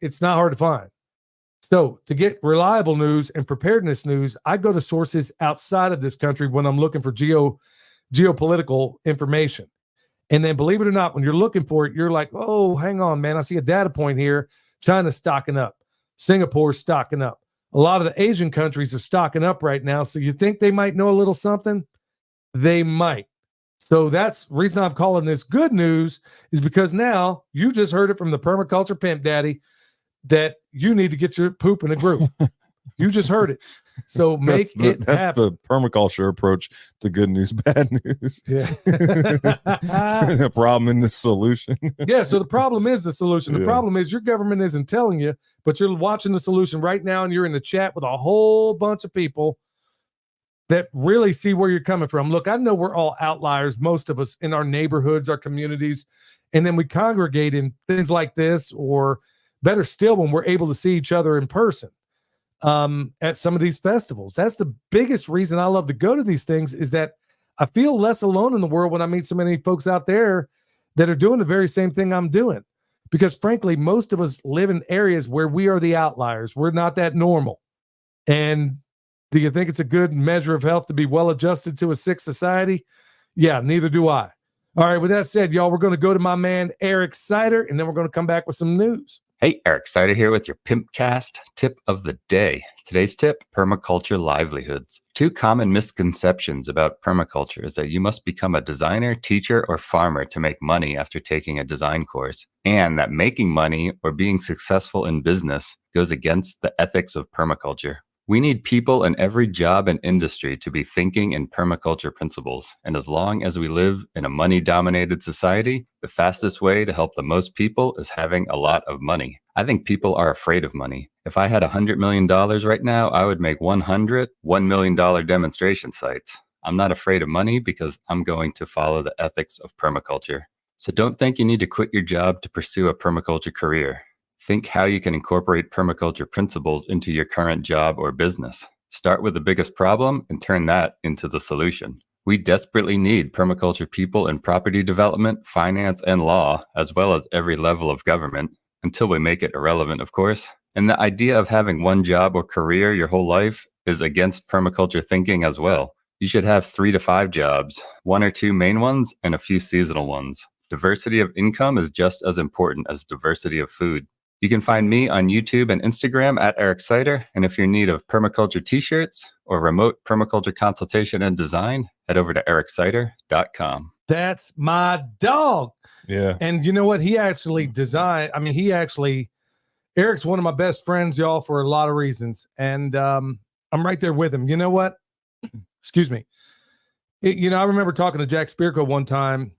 It's not hard to find. So to get reliable news and preparedness news, I go to sources outside of this country when I'm looking for geopolitical information. And then, believe it or not, when you're looking for it, you're like, oh, hang on, man. I see a data point here. China's stocking up. Singapore's stocking up. A lot of the Asian countries are stocking up right now. So you think they might know a little something? They might. So that's the reason I'm calling this good news, is because now you just heard it from the permaculture pimp daddy that you need to get your poop in a group. You just heard it. So make it happen. That's the permaculture approach to good news, bad news. Yeah. A problem in the solution. Yeah. So the problem is the solution. The Yeah. problem is your government isn't telling you, but you're watching the solution right now, and you're in the chat with a whole bunch of people that really see where you're coming from. Look, I know we're all outliers, most of us, in our neighborhoods, our communities, and then we congregate in things like this, or better still, when we're able to see each other in person at some of these festivals. That's the biggest reason I love to go to these things, is that I feel less alone in the world when I meet so many folks out there that are doing the very same thing I'm doing. Because frankly, most of us live in areas where we are the outliers. We're not that normal. And do you think it's a good measure of health to be well adjusted to a sick society? Yeah, neither do I. All right, with that said, y'all, we're going to go to my man, Eric Sider, and then we're going to come back with some news. Hey, Eric Sider here with your Pimpcast tip of the day. Today's tip, permaculture livelihoods. 2 common misconceptions about permaculture is that you must become a designer, teacher, or farmer to make money after taking a design course, and that making money or being successful in business goes against the ethics of permaculture. We need people in every job and industry to be thinking in permaculture principles. And as long as we live in a money-dominated society, the fastest way to help the most people is having a lot of money. I think people are afraid of money. If I had $100 million right now, I would make 100 $1 million demonstration sites. I'm not afraid of money because I'm going to follow the ethics of permaculture. So don't think you need to quit your job to pursue a permaculture career. Think how you can incorporate permaculture principles into your current job or business. Start with the biggest problem and turn that into the solution. We desperately need permaculture people in property development, finance, and law, as well as every level of government, until we make it irrelevant, of course. And the idea of having one job or career your whole life is against permaculture thinking as well. You should have 3 to 5 jobs, 1 or 2 main ones, and a few seasonal ones. Diversity of income is just as important as diversity of food. You can find me on YouTube and Instagram at Eric Sider. And if you're in need of permaculture t-shirts or remote permaculture consultation and design, head over to ericsider.com. That's my dog. Yeah. And you know what? He actually designed, Eric's one of my best friends, y'all, for a lot of reasons. And I'm right there with him. You know what? Excuse me. I remember talking to Jack Spirko one time,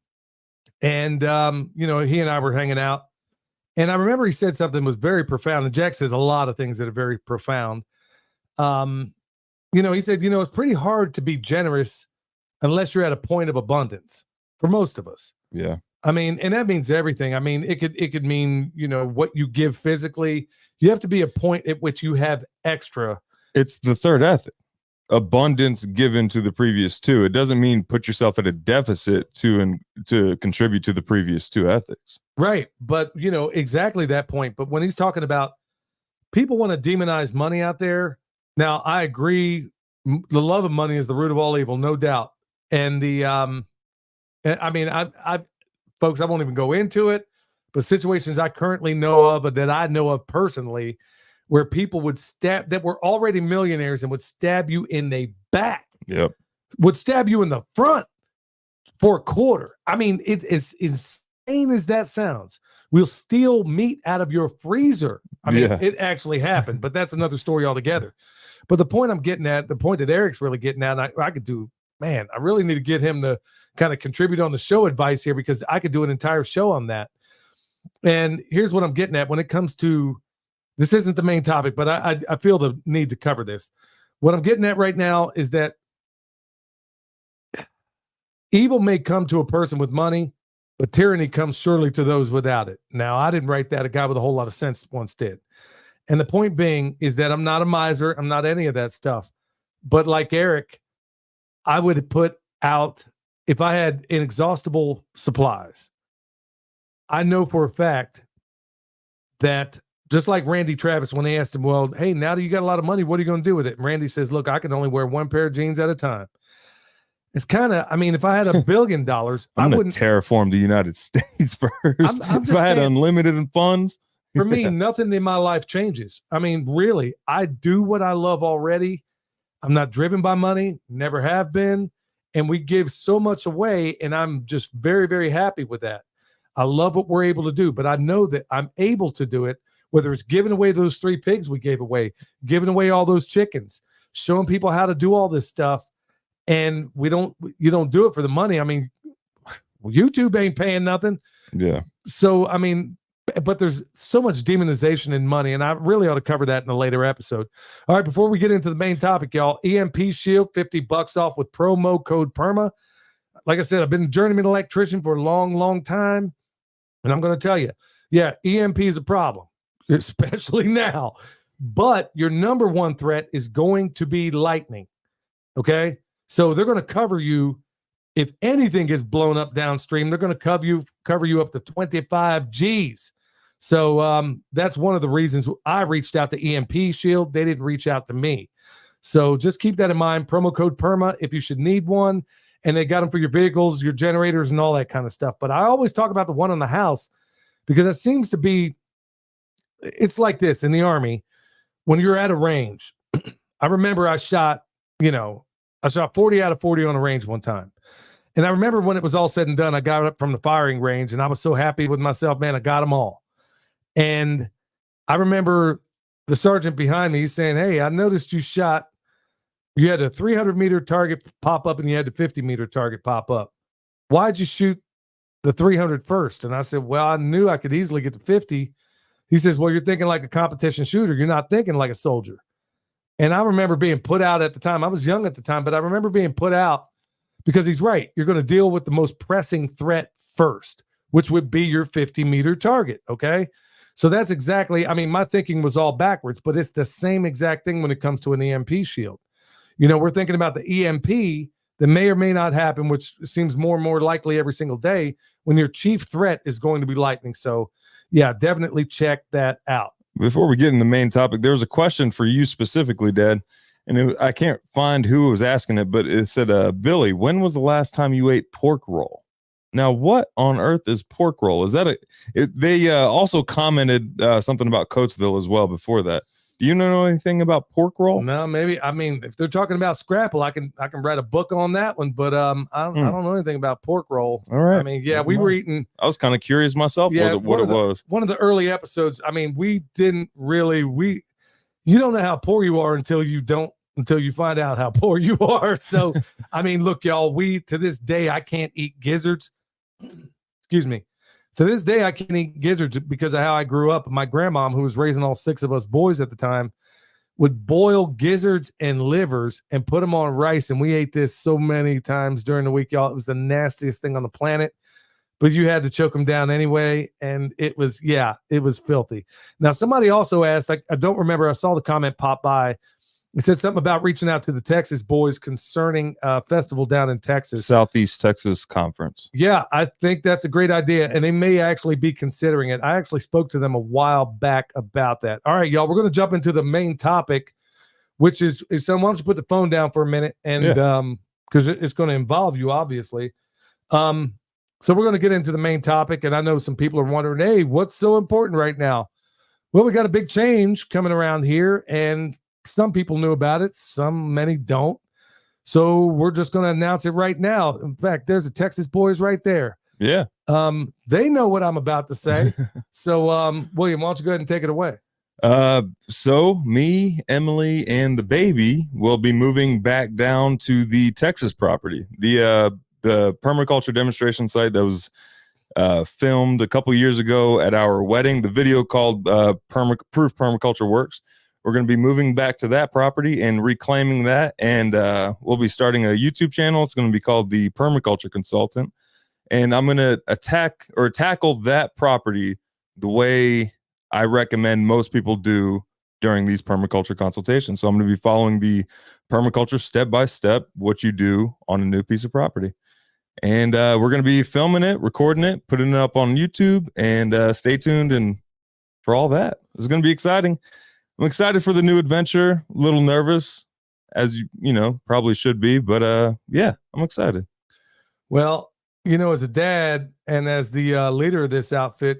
and, he and I were hanging out. And I remember he said something that was very profound. And Jack says a lot of things that are very profound. He said, it's pretty hard to be generous unless you're at a point of abundance for most of us. Yeah. And that means everything. It could mean, what you give physically. You have to be a point at which you have extra. It's the third ethic abundance given to the previous two. It doesn't mean put yourself at a deficit to contribute to the previous two ethics. Right. But, exactly that point. But when he's talking about people want to demonize money out there. Now, I agree. The love of money is the root of all evil, no doubt. And I folks, I won't even go into it, but situations I currently know of, that I know of personally, where people would stab, that were already millionaires and would stab you in the back. Yep. Would stab you in the front for a quarter. I mean, it is insane as that sounds. We'll steal meat out of your freezer. I mean, It actually happened, but that's another story altogether. But the point I'm getting at, the point that Eric's really getting at, and I could do, man, I really need to get him to kind of contribute on the show advice here, because I could do an entire show on that. And here's what I'm getting at when it comes to, this isn't the main topic, but I feel the need to cover this. What I'm getting at right now is that evil may come to a person with money, but tyranny comes surely to those without it. Now, I didn't write that. A guy with a whole lot of sense once did. And the point being is that I'm not a miser. I'm not any of that stuff. But like Eric, I would put out, if I had inexhaustible supplies, I know for a fact that, just like Randy Travis, when they asked him, well, hey, now that you got a lot of money, what are you going to do with it? And Randy says, look, I can only wear one pair of jeans at a time. It's kind of, I mean, if I had $1 billion, I wouldn't terraform the United States first. I'm if I had unlimited funds. For me, nothing in my life changes. I mean, really, I do what I love already. I'm not driven by money, never have been. And we give so much away, and I'm just very, very happy with that. I love what we're able to do, but I know that I'm able to do it, whether it's giving away those 3 pigs we gave away, giving away all those chickens, showing people how to do all this stuff. And you don't do it for the money. I mean, YouTube ain't paying nothing. Yeah. So, I mean, but there's so much demonization in money, and I really ought to cover that in a later episode. All right, before we get into the main topic, y'all, EMP Shield, $50 off with promo code PERMA. Like I said, I've been a journeyman electrician for a long, long time, and I'm going to tell you, yeah, EMP is a problem, especially now. But your number one threat is going to be lightning, okay? So they're going to cover you. If anything gets blown up downstream, they're going to cover you up to 25 G's. So that's one of the reasons I reached out to EMP Shield. They didn't reach out to me. So just keep that in mind. Promo code PERMA if you should need one. And they got them for your vehicles, your generators, and all that kind of stuff. But I always talk about the one on the house because it seems to be, it's like this in the Army. When you're at a range, I remember I shot 40 out of 40 on a range one time. And I remember when it was all said and done, I got up from the firing range and I was so happy with myself, man, I got them all. And I remember the sergeant behind me saying, hey, I noticed you had a 300-meter target pop up and you had a 50-meter target pop up. Why'd you shoot the 300 first? And I said, well, I knew I could easily get to 50. He says, well, you're thinking like a competition shooter. You're not thinking like a soldier. And I remember being put out at the time. I was young at the time, but I remember being put out because he's right. You're going to deal with the most pressing threat first, which would be your 50-meter target, okay? So that's exactly, I mean, my thinking was all backwards, but it's the same exact thing when it comes to an EMP shield. We're thinking about the EMP that may or may not happen, which seems more and more likely every single day when your chief threat is going to be lightning. So, yeah, definitely check that out. Before we get in the main topic, there was a question for you specifically, Dad. And I can't find who was asking it, but it said, Billy, when was the last time you ate pork roll? Now, what on earth is pork roll? Is that they also commented something about Coatesville as well before that. Do you know anything about pork roll? No, maybe. I mean, if they're talking about scrapple, I can write a book on that one, but I don't know anything about pork roll. All right. I mean, yeah, we were eating. I was kind of curious myself. Yeah, what it was. One of the early episodes. I mean, we didn't really. You don't know how poor you are until you find out how poor you are. So, I mean, look, y'all. To this day, I can't eat gizzards. Excuse me. So this day I can't eat gizzards because of how I grew up. My grandma, who was raising all 6 of us boys at the time, would boil gizzards and livers and put them on rice. And we ate this so many times during the week, y'all. It was the nastiest thing on the planet, but you had to choke them down anyway. And it was filthy. Now, somebody also asked, I don't remember, I saw the comment pop by. He said something about reaching out to the Texas boys concerning a festival down in Texas. Southeast Texas Conference. Yeah, I think that's a great idea, and they may actually be considering it. I actually spoke to them a while back about that. All right, y'all, we're going to jump into the main topic, which is so why don't you put the phone down for a minute, and because it's going to involve you, obviously. So we're going to get into the main topic, and I know some people are wondering, hey, what's so important right now? Well, we got a big change coming around here, and some people knew about it. Many don't. So we're just going to announce it right now. In fact, there's the Texas boys right there. Yeah. They know what I'm about to say. So, William, why don't you go ahead and take it away? So me, Emily, and the baby will be moving back down to the Texas property. The permaculture demonstration site that was filmed a couple years ago at our wedding. The video called Proof Permaculture Works. We're going to be moving back to that property and reclaiming that, and we'll be starting a YouTube channel. It's going to be called the Permaculture Consultant, and I'm going to tackle that property the way I recommend most people do during these permaculture consultations. So I'm going to be following the permaculture step by step, what you do on a new piece of property. And we're going to be filming it, recording it, putting it up on YouTube, and stay tuned and for all that. It's going to be exciting. I'm excited for the new adventure, a little nervous, as you know, probably should be, but yeah, I'm excited. Well, as a dad and as the leader of this outfit,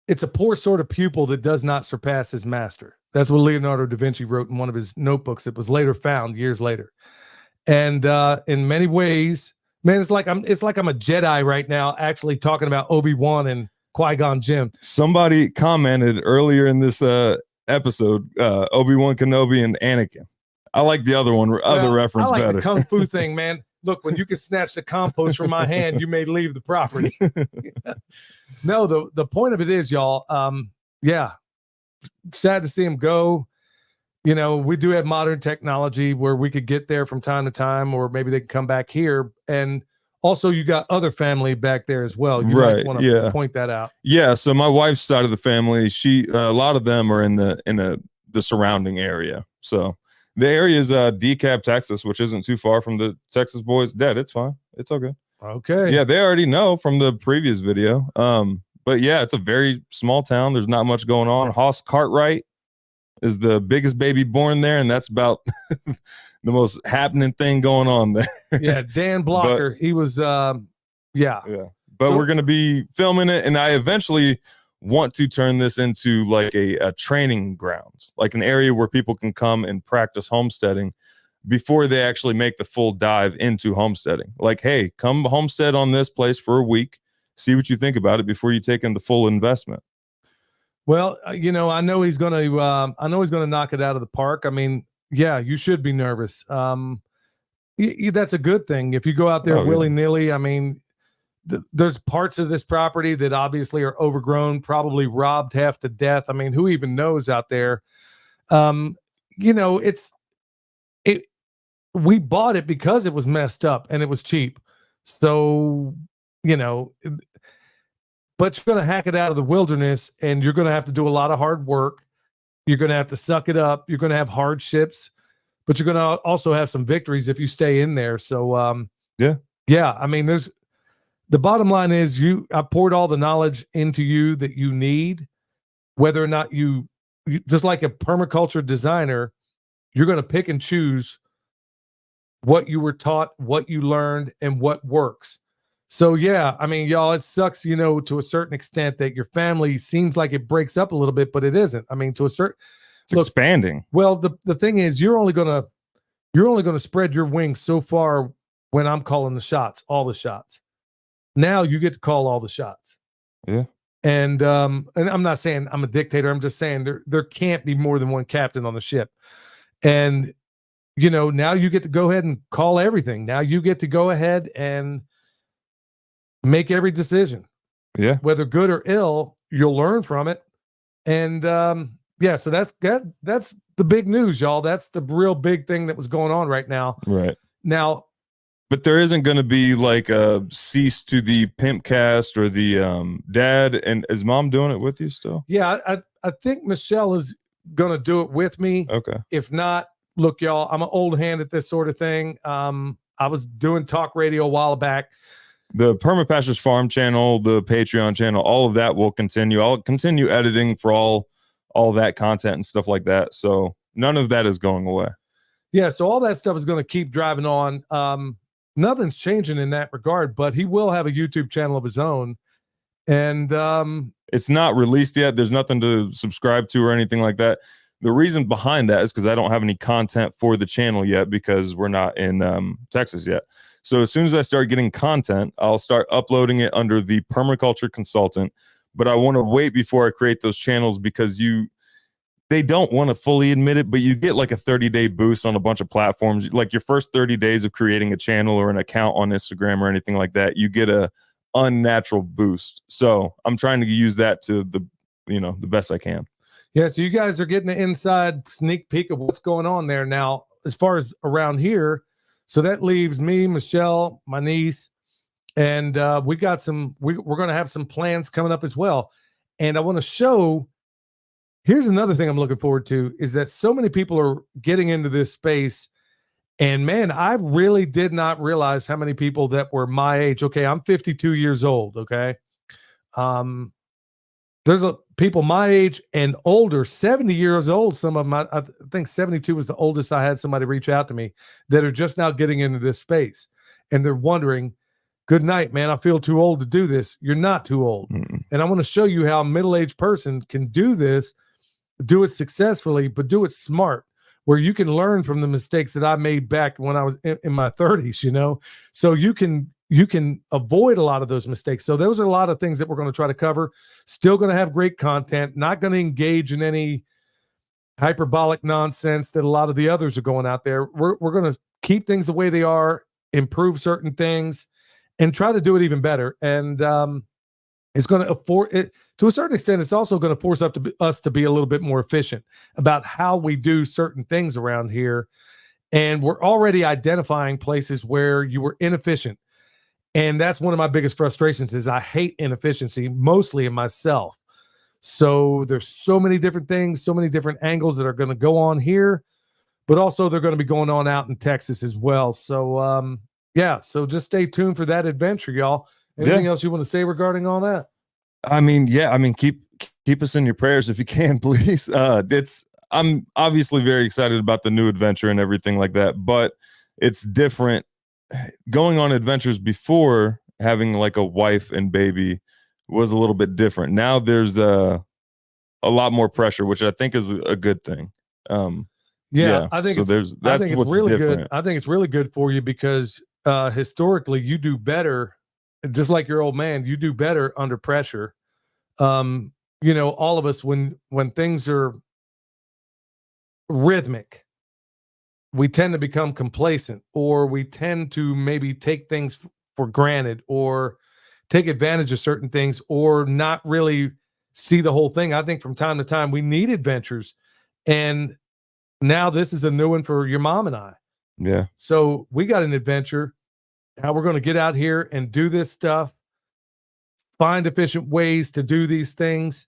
it's a poor sort of pupil that does not surpass his master. That's what Leonardo da Vinci wrote in one of his notebooks that was later found years later. And in many ways, man, it's like I'm a Jedi right now, actually talking about Obi-Wan and Qui-Gon Jinn. Somebody commented earlier in this episode, Obi-Wan Kenobi and Anakin. I like the other reference I like better. The Kung Fu thing, man. Look, when you can snatch the compost from my hand, you may leave the property. No, the point of it is, y'all, yeah, sad to see him go. We do have modern technology where we could get there from time to time, or maybe they can come back here. And also, you got other family back there as well. You might want to point that out. Yeah. So my wife's side of the family, a lot of them are in the surrounding area. So the area is DeKalb, Texas, which isn't too far from the Texas boys. Dad, it's fine. It's okay. Okay. Yeah, they already know from the previous video. But yeah, it's a very small town. There's not much going on. Hoss Cartwright is the biggest baby born there, and that's about the most happening thing going on there. Yeah, Dan Blocker, he was But we're going to be filming it, and I eventually want to turn this into like a training grounds, like an area where people can come and practice homesteading before they actually make the full dive into homesteading. Like, hey, come homestead on this place for a week, see what you think about it before you take in the full investment. Well, I know he's going to knock it out of the park. I mean, yeah, you should be nervous. That's a good thing. If you go out there willy-nilly, I mean, there's parts of this property that obviously are overgrown, probably robbed half to death. I mean, who even knows out there? We bought it because it was messed up and it was cheap. So, but you're going to hack it out of the wilderness, and you're going to have to do a lot of hard work. You're going to have to suck it up. You're going to have hardships, but you're going to also have some victories if you stay in there. So, yeah. I mean, the bottom line is I poured all the knowledge into you that you need, whether or not you just like a permaculture designer, you're going to pick and choose what you were taught, what you learned, and what works. So, yeah, I mean, y'all, it sucks, to a certain extent that your family seems like it breaks up a little bit, but it isn't. I mean, it's expanding. Well, the thing is, you're only going to spread your wings so far when I'm calling the shots, all the shots. Now you get to call all the shots. Yeah. And I'm not saying I'm a dictator. I'm just saying there can't be more than one captain on the ship. And, now you get to go ahead and call everything. Now you get to go ahead and make every decision. Yeah. Whether good or ill, you'll learn from it. And so that's the big news, y'all. That's the real big thing that was going on right now. Right. Now, but there isn't going to be like a cease to the pimp cast or the dad. And is mom doing it with you still? Yeah, I think Michelle is going to do it with me. Okay. If not, look, y'all, I'm an old hand at this sort of thing. I was doing talk radio a while back. The Perma Pastures Farm channel, the Patreon channel, all of that will continue. I'll continue editing for all that content and stuff like that. So none of that is going away. Yeah, so all that stuff is going to keep driving on. Nothing's changing in that regard, but he will have a YouTube channel of his own. And it's not released yet. There's nothing to subscribe to or anything like that. The reason behind that is because I don't have any content for the channel yet because we're not in Texas yet. So as soon as I start getting content, I'll start uploading it under the Permaculture Consultant. But I want to wait before I create those channels because they don't want to fully admit it, but you get like a 30-day boost on a bunch of platforms. Like your first 30 days of creating a channel or an account on Instagram or anything like that, you get a unnatural boost. So I'm trying to use that to the best I can. Yeah, so you guys are getting an inside sneak peek of what's going on there now as far as around here. So that leaves me, Michelle, my niece, and we got we're going to have some plans coming up as well. And I want to show, here's another thing I'm looking forward to, is that so many people are getting into this space. And man, I really did not realize how many people that were my age. Okay, I'm 52 years old, okay? There's people my age and older, 70 years old. Some of them, I think 72 was the oldest I had somebody reach out to me that are just now getting into this space. And they're wondering, good night, man, I feel too old to do this. You're not too old. Mm-mm. And I want to show you how a middle-aged person can do this, do it successfully, but do it smart, where you can learn from the mistakes that I made back when I was in my 30s, so you can avoid a lot of those mistakes. So those are a lot of things that we're going to try to cover. Still going to have great content, not going to engage in any hyperbolic nonsense that a lot of the others are going out there. We're going to keep things the way they are, improve certain things, and try to do it even better. And it's going to afford it to a certain extent. It's also going to force us to be a little bit more efficient about how we do certain things around here. And we're already identifying places where you were inefficient. And that's one of my biggest frustrations is I hate inefficiency, mostly in myself. So there's so many different things, so many different angles that are going to go on here, but also they're going to be going on out in Texas as well. So, so just stay tuned for that adventure, y'all. Anything else you want to say regarding all that? Keep us in your prayers if you can, please. I'm obviously very excited about the new adventure and everything like that, but it's different. Going on adventures before having like a wife and baby was a little bit different. Now there's a lot more pressure, which I think is a good thing. I think it's really different. good. I think it's really good for you because historically you do better, just like your old man, you do better under pressure. All of us, when things are rhythmic, we tend to become complacent, or we tend to maybe take things for granted or take advantage of certain things or not really see the whole thing. I think from time to time we need adventures, and now this is a new one for your mom and I. Yeah. So we got an adventure. How we're going to get out here and do this stuff, find efficient ways to do these things.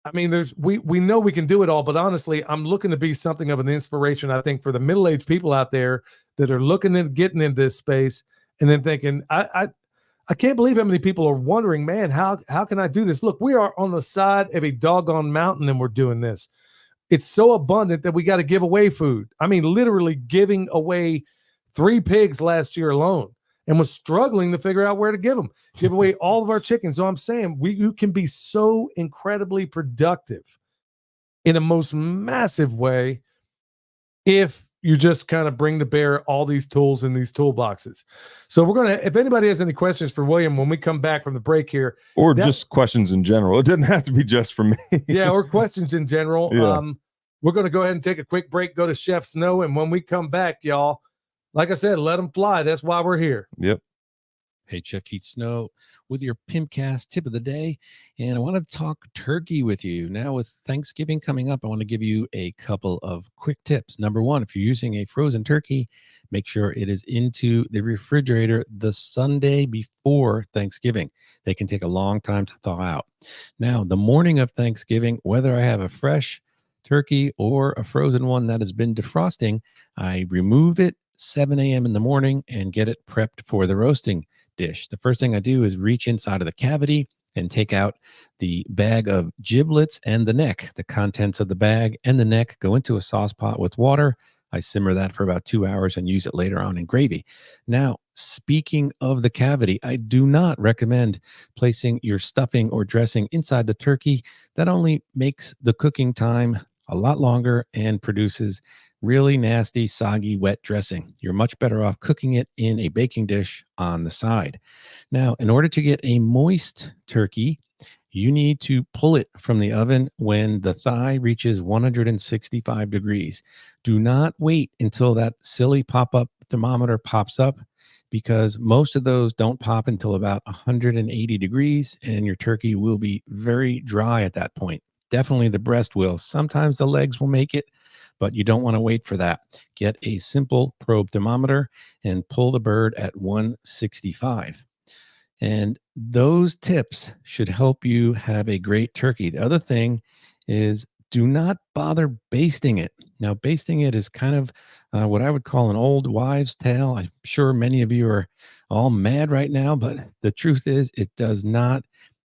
I mean, we know we can do it all, but honestly, I'm looking to be something of an inspiration, I think, for the middle-aged people out there that are looking at getting into this space and then thinking, I can't believe how many people are wondering, man, how can I do this? Look, we are on the side of a doggone mountain and we're doing this. It's so abundant that we got to give away food. I mean, literally giving away 3 pigs last year alone, and was struggling to figure out where to give away all of our chickens. So I'm saying you can be so incredibly productive in a most massive way if you just kind of bring to bear all these tools in these toolboxes. So we're going to, if anybody has any questions for William when we come back from the break here, or just questions in general, it doesn't have to be just for me. Yeah, or questions in general. Yeah. We're going to go ahead and take a quick break, go to Chef Snow, and when we come back, y'all, like I said, let them fly. That's why we're here. Yep. Hey, Chef Keith Snow with your Pimpcast tip of the day. And I want to talk turkey with you. Now, with Thanksgiving coming up, I want to give you a couple of quick tips. Number one, if you're using a frozen turkey, make sure it is into the refrigerator the Sunday before Thanksgiving. They can take a long time to thaw out. Now, the morning of Thanksgiving, whether I have a fresh turkey or a frozen one that has been defrosting, I remove it 7 a.m. in the morning and get it prepped for the roasting dish. The first thing I do is reach inside of the cavity and take out the bag of giblets and the neck. The contents of the bag and the neck go into a sauce pot with water. I simmer that for about 2 hours and use it later on in gravy. Now, speaking of the cavity, I do not recommend placing your stuffing or dressing inside the turkey. That only makes the cooking time a lot longer and produces really nasty, soggy, wet dressing. You're much better off cooking it in a baking dish on the side. Now, in order to get a moist turkey, you need to pull it from the oven when the thigh reaches 165 degrees. Do not wait until that silly pop-up thermometer pops up, because most of those don't pop until about 180 degrees, and your turkey will be very dry at that point. Definitely the breast will. Sometimes the legs will make it, but you don't want to wait for that. Get a simple probe thermometer and pull the bird at 165. And those tips should help you have a great turkey. The other thing is, do not bother basting it. Now, basting it is kind of what I would call an old wives' tale. I'm sure many of you are all mad right now, but the truth is it does not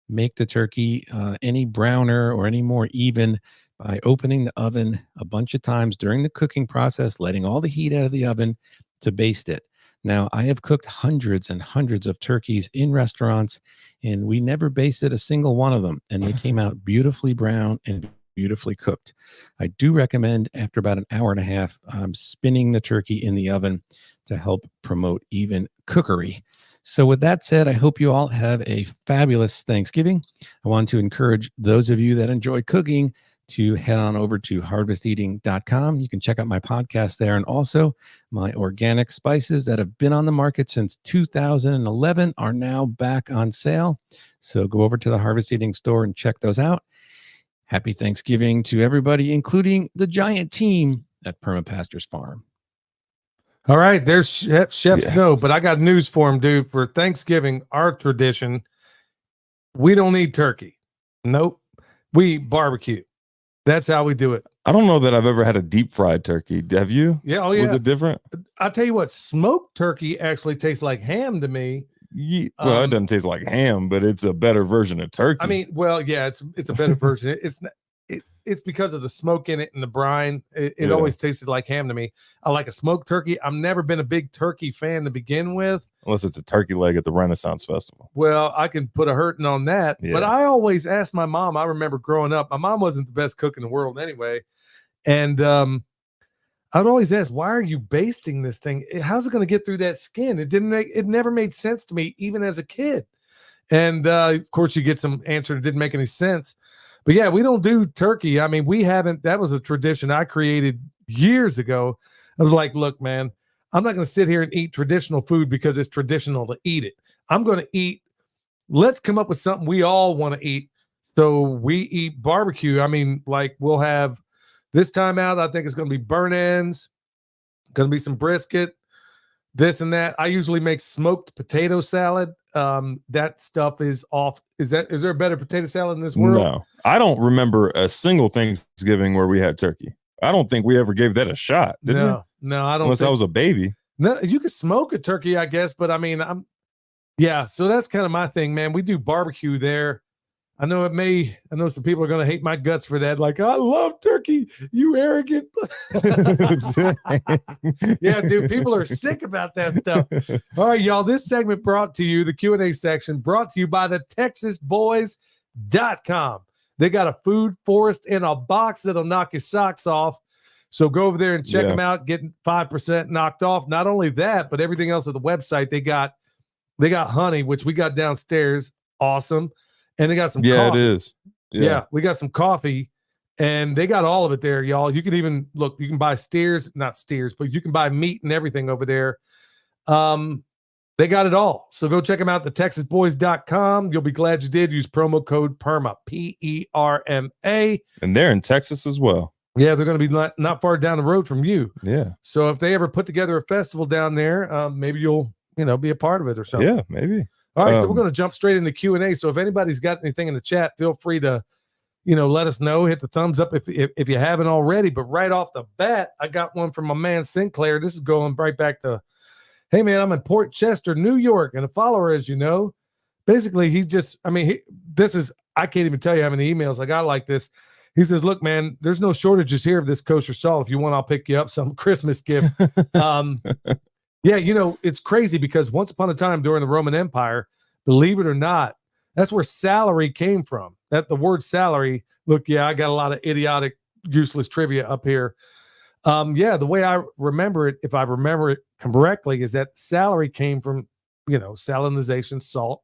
make the turkey any browner or any more even by opening the oven a bunch of times during the cooking process, letting all the heat out of the oven to baste it. Now, I have cooked hundreds and hundreds of turkeys in restaurants, and we never basted a single one of them, and they came out beautifully brown and beautifully cooked. I do recommend, after about an hour and a half, spinning the turkey in the oven to help promote even cookery. So with that said, I hope you all have a fabulous Thanksgiving. I want to encourage those of you that enjoy cooking to head on over to harvesteating.com. You can check out my podcast there, and also my organic spices that have been on the market since 2011 are now back on sale. So go over to the Harvest Eating store and check those out. Happy Thanksgiving to everybody, including the giant team at Perma Pastures Farm. All right, there's Chef Snow, but I got news for him, dude. For Thanksgiving, our tradition, we don't need turkey. Nope. We barbecue. That's how we do it. I don't know that I've ever had a deep fried turkey. Have you? Yeah. Oh, yeah. Was it different? I'll tell you what, smoked turkey actually tastes like ham to me. Yeah, well, it doesn't taste like ham, but it's a better version of turkey. I mean, well, yeah, it's a better version. It's because of the smoke in it and the brine. It always tasted like ham to me. I like a smoked turkey. I've never been a big turkey fan to begin with. Unless it's a turkey leg at the Renaissance Festival. Well, I can put a hurting on that. Yeah. But I always asked my mom. I remember growing up, my mom wasn't the best cook in the world anyway. And I'd always ask, why are you basting this thing? How's it going to get through that skin? It never made sense to me, even as a kid. And of course, you get some answer that didn't make any sense. But yeah, we don't do turkey. I mean, that was a tradition I created years ago. I was like, look, man, I'm not going to sit here and eat traditional food because it's traditional to eat it. I'm going to let's come up with something we all want to eat. So we eat barbecue. I mean, like, we'll have this time out, I think it's going to be burnt ends, going to be some brisket, this and that. I usually make smoked potato salad. That stuff is off. Is there a better potato salad in this world? No, I don't remember a single Thanksgiving where we had turkey. I don't think we ever gave that a shot. Did we? No, I don't. Unless I was a baby. No, you could smoke a turkey, I guess, but I mean, so that's kind of my thing, man. We do barbecue there. I know some people are going to hate my guts for that. Like, I love turkey, you arrogant. Yeah, dude, people are sick about that stuff. All right, y'all, this segment brought to you, the Q&A section, brought to you by the TexasBoys.com. They got a food forest in a box that'll knock your socks off. So go over there and check them out, getting 5% knocked off. Not only that, but everything else at the website. They got honey, which we got downstairs. Awesome. And they got some coffee. It is. Yeah, we got some coffee, and they got all of it there, y'all. You can even look, you can buy not steers, but you can buy meat and everything over there. They got it all. So go check them out, TheTexasBoys.com. You'll be glad you did. Use promo code PERMA, PERMA. And they're in Texas as well. Yeah, they're going to be not far down the road from you. Yeah. So if they ever put together a festival down there, maybe you'll, be a part of it or something. Yeah, maybe. All right, so we're going to jump straight into Q&A. So if anybody's got anything in the chat, feel free to, let us know. Hit the thumbs up if you haven't already. But right off the bat, I got one from my man Sinclair. This is going right back to, hey man, I'm in Port Chester, New York, and a follower, as you know. Basically, I can't even tell you how many emails I got like this. He says, look, man, there's no shortages here of this kosher salt. If you want, I'll pick you up some Christmas gift. Yeah, it's crazy because once upon a time during the Roman Empire, believe it or not, that's where salary came from. That the word salary, look, yeah, I got a lot of idiotic, useless trivia up here. The way I remember it, if I remember it correctly, is that salary came from, salinization, salt.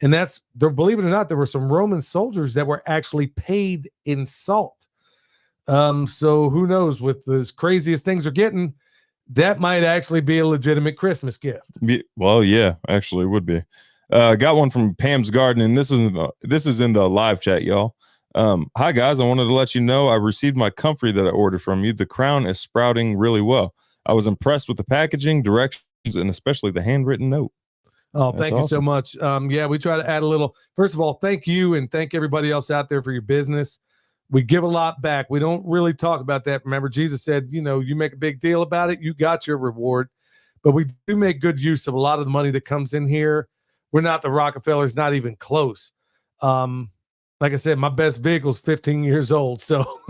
And believe it or not, there were some Roman soldiers that were actually paid in salt. So who knows, with as crazy as things are getting, that might actually be a legitimate Christmas gift. Well, yeah, actually it would be. Got one from Pam's Garden, and this is in the live chat, y'all. Hi guys, I wanted to let you know I received my comfrey that I ordered from you. The crown is sprouting really well. I was impressed with the packaging, directions, and especially the handwritten note. Oh, thank you so much. We try to add a little. First of all, thank you, and thank everybody else out there for your business. We give a lot back. We don't really talk about that. Remember, Jesus said, you make a big deal about it, you got your reward. But we do make good use of a lot of the money that comes in here. We're not the Rockefellers, not even close. Like I said, my best vehicle is 15 years old. So,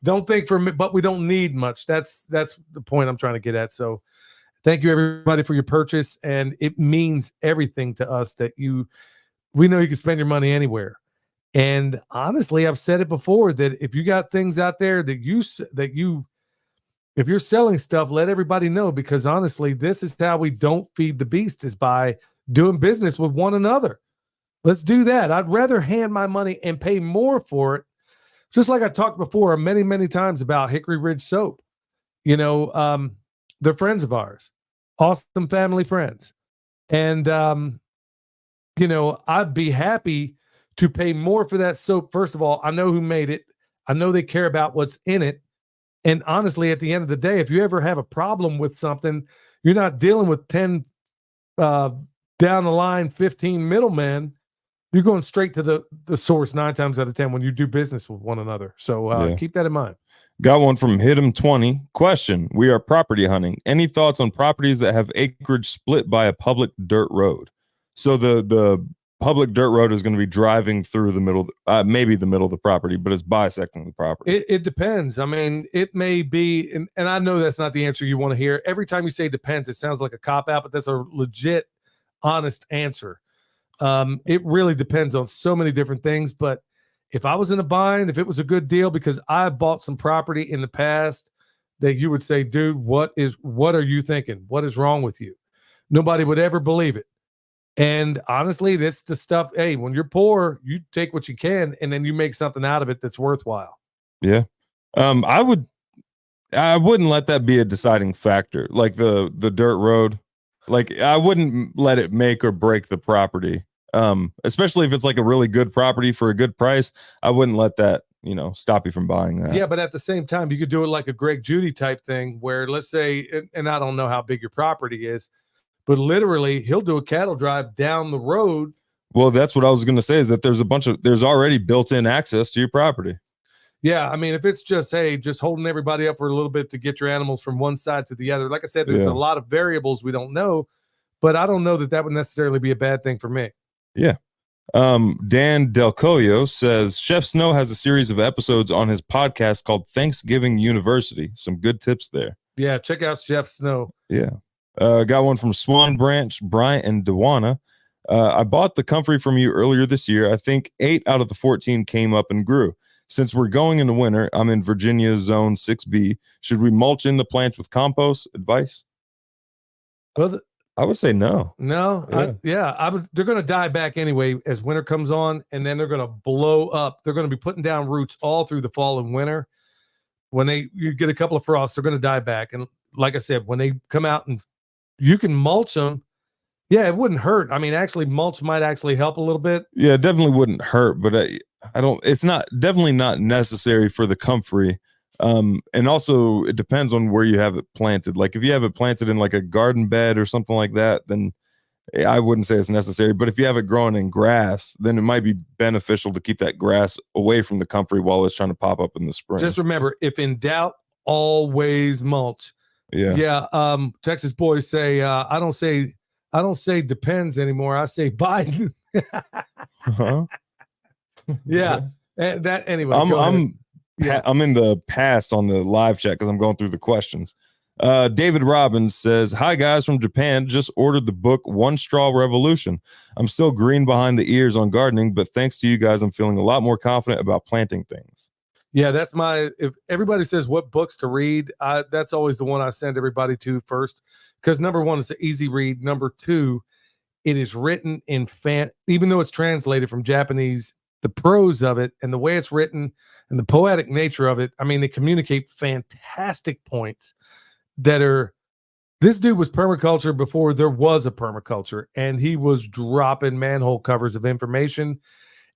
Don't think for me, but we don't need much. That's the point I'm trying to get at. So thank you, everybody, for your purchase. And it means everything to us that we know you can spend your money anywhere. And honestly, I've said it before that if you got things out there if you're selling stuff, let everybody know, because honestly, this is how we don't feed the beast, is by doing business with one another. Let's do that. I'd rather hand my money and pay more for it. Just like I talked before many, many times about Hickory Ridge Soap. They're friends of ours, awesome family friends. And, I'd be happy to pay more for that soap. First of all, I know who made it. I know they care about what's in it. And honestly, at the end of the day, if you ever have a problem with something, you're not dealing with 10 down the line, 15 middlemen. You're going straight to the source 9 times out of 10 when you do business with one another. So keep that in mind. Got one from Hit''em20. Question: we are property hunting. Any thoughts on properties that have acreage split by a public dirt road? So the public dirt road is going to be driving through the middle, maybe the middle of the property, but it's bisecting the property. It depends. I mean, it may be, and I know that's not the answer you want to hear. Every time you say depends, it sounds like a cop-out, but that's a legit, honest answer. It really depends on so many different things. But if I was in a bind, if it was a good deal, because I bought some property in the past that you would say, dude, what are you thinking? What is wrong with you? Nobody would ever believe it. And honestly, that's the stuff. Hey, when you're poor, you take what you can, and then you make something out of it that's worthwhile. Yeah. I wouldn't let that be a deciding factor. Like the dirt road, like I wouldn't let it make or break the property. Especially if it's like a really good property for a good price, I wouldn't let that, stop you from buying that. Yeah. But at the same time, you could do it like a Greg Judy type thing where, let's say, and I don't know how big your property is, but literally he'll do a cattle drive down the road. Well, that's what I was going to say, is that there's already built-in access to your property. Yeah. I mean, if it's just holding everybody up for a little bit to get your animals from one side to the other. Like I said, there's a lot of variables we don't know, but I don't know that would necessarily be a bad thing for me. Yeah. Dan Del Coyo says Chef Snow has a series of episodes on his podcast called Thanksgiving University. Some good tips there. Yeah. Check out Chef Snow. Yeah. Got one from Swan Branch, Bryant and Dewana. I bought the comfrey from you earlier this year. I think 8 out of the 14 came up and grew. Since we're going in the winter, I'm in Virginia Zone 6B. Should we mulch in the plants with compost? Advice? Well, I would say no. No. They're going to die back anyway as winter comes on, and then they're going to blow up. They're going to be putting down roots all through the fall and winter. When you get a couple of frosts, they're going to die back. And like I said, when they come out and you can mulch them, yeah, it wouldn't hurt. I mean, actually, mulch might actually help a little bit. Yeah, it definitely wouldn't hurt, but it's definitely not necessary for the comfrey. And also it depends on where you have it planted. Like if you have it planted in like a garden bed or something like that, then I wouldn't say it's necessary, but if you have it growing in grass, then it might be beneficial to keep that grass away from the comfrey while it's trying to pop up in the spring. Just remember, if in doubt, always mulch. Yeah. Texas boys say, I don't say depends anymore. I say Biden. Huh? Yeah. And that anyway. I'm in the past on the live chat because I'm going through the questions. David Robbins says, "Hi guys from Japan. Just ordered the book One Straw Revolution. I'm still green behind the ears on gardening, but thanks to you guys, I'm feeling a lot more confident about planting things." Yeah, that's if everybody says what books to read, that's always the one I send everybody to first. Because number one, it's an easy read. Number two, it is written in even though it's translated from Japanese, the prose of it and the way it's written and the poetic nature of it, I mean, they communicate fantastic points that are. This dude was permaculture before there was a permaculture, and he was dropping manhole covers of information.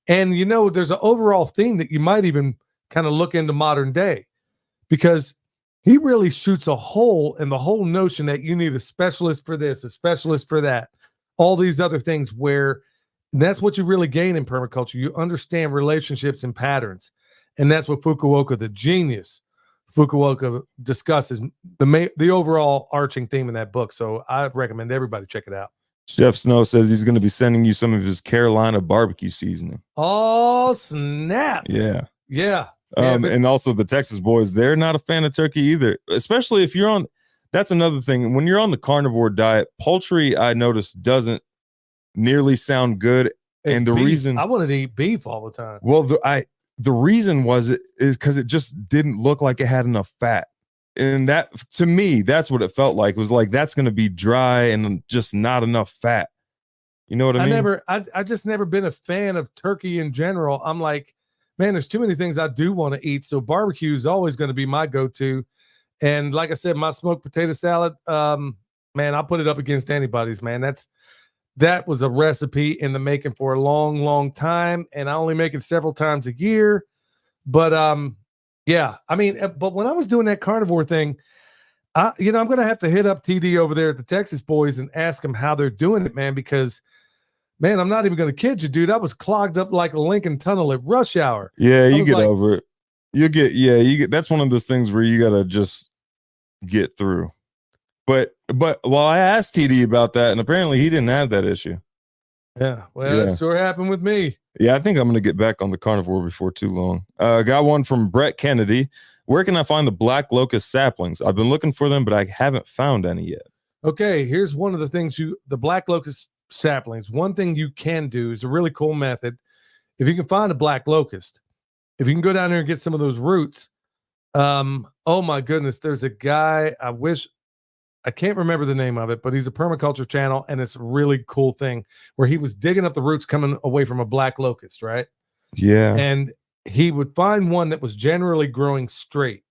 And there's an overall theme that you might even kind of look into modern day, because he really shoots a hole in the whole notion that you need a specialist for this, a specialist for that, all these other things, where that's what you really gain in permaculture. You understand relationships and patterns. And that's what Fukuoka, the genius Fukuoka, discusses, the overall arching theme in that book. So I recommend everybody check it out. Chef Snow says he's going to be sending you some of his Carolina barbecue seasoning. Oh, snap. Yeah. Yeah. And also the Texas boys, they're not a fan of turkey either, especially if you're on. That's another thing. When you're on the carnivore diet, poultry, I noticed, doesn't nearly sound good. And the beef. reason I wanted to eat beef all the time. Well, the reason is because it just didn't look like it had enough fat. And that, to me, that's what it felt like. It was like, that's going to be dry and just not enough fat. You know what I mean? I just never been a fan of turkey in general. I'm like, man, there's too many things I do want to eat. So barbecue is always going to be my go-to. And like I said, my smoked potato salad, man, I'll put it up against anybody's, man. That was a recipe in the making for a long, long time. And I only make it several times a year. But yeah, I mean, but when I was doing that carnivore thing, I'm going to have to hit up TD over there at the Texas boys and ask them how they're doing it, man, because man, I'm not even going to kid you, dude. I was clogged up like a Lincoln Tunnel at rush hour. Yeah, you get over it. You get, that's one of those things where you got to just get through. But I asked TD about that, and apparently he didn't have that issue. Yeah, well, it sure happened with me. Yeah, I think I'm going to get back on the carnivore before too long. Got one from Brett Kennedy. Where can I find the black locust saplings? I've been looking for them, but I haven't found any yet. Okay, here's one of the things the black locust saplings. One thing you can do is a really cool method. If you can find a black locust, if you can go down there and get some of those roots. Oh my goodness, there's a guy, I can't remember the name of it, but he's a permaculture channel, and it's a really cool thing where he was digging up the roots coming away from a black locust, right? Yeah. And he would find one that was generally growing straight.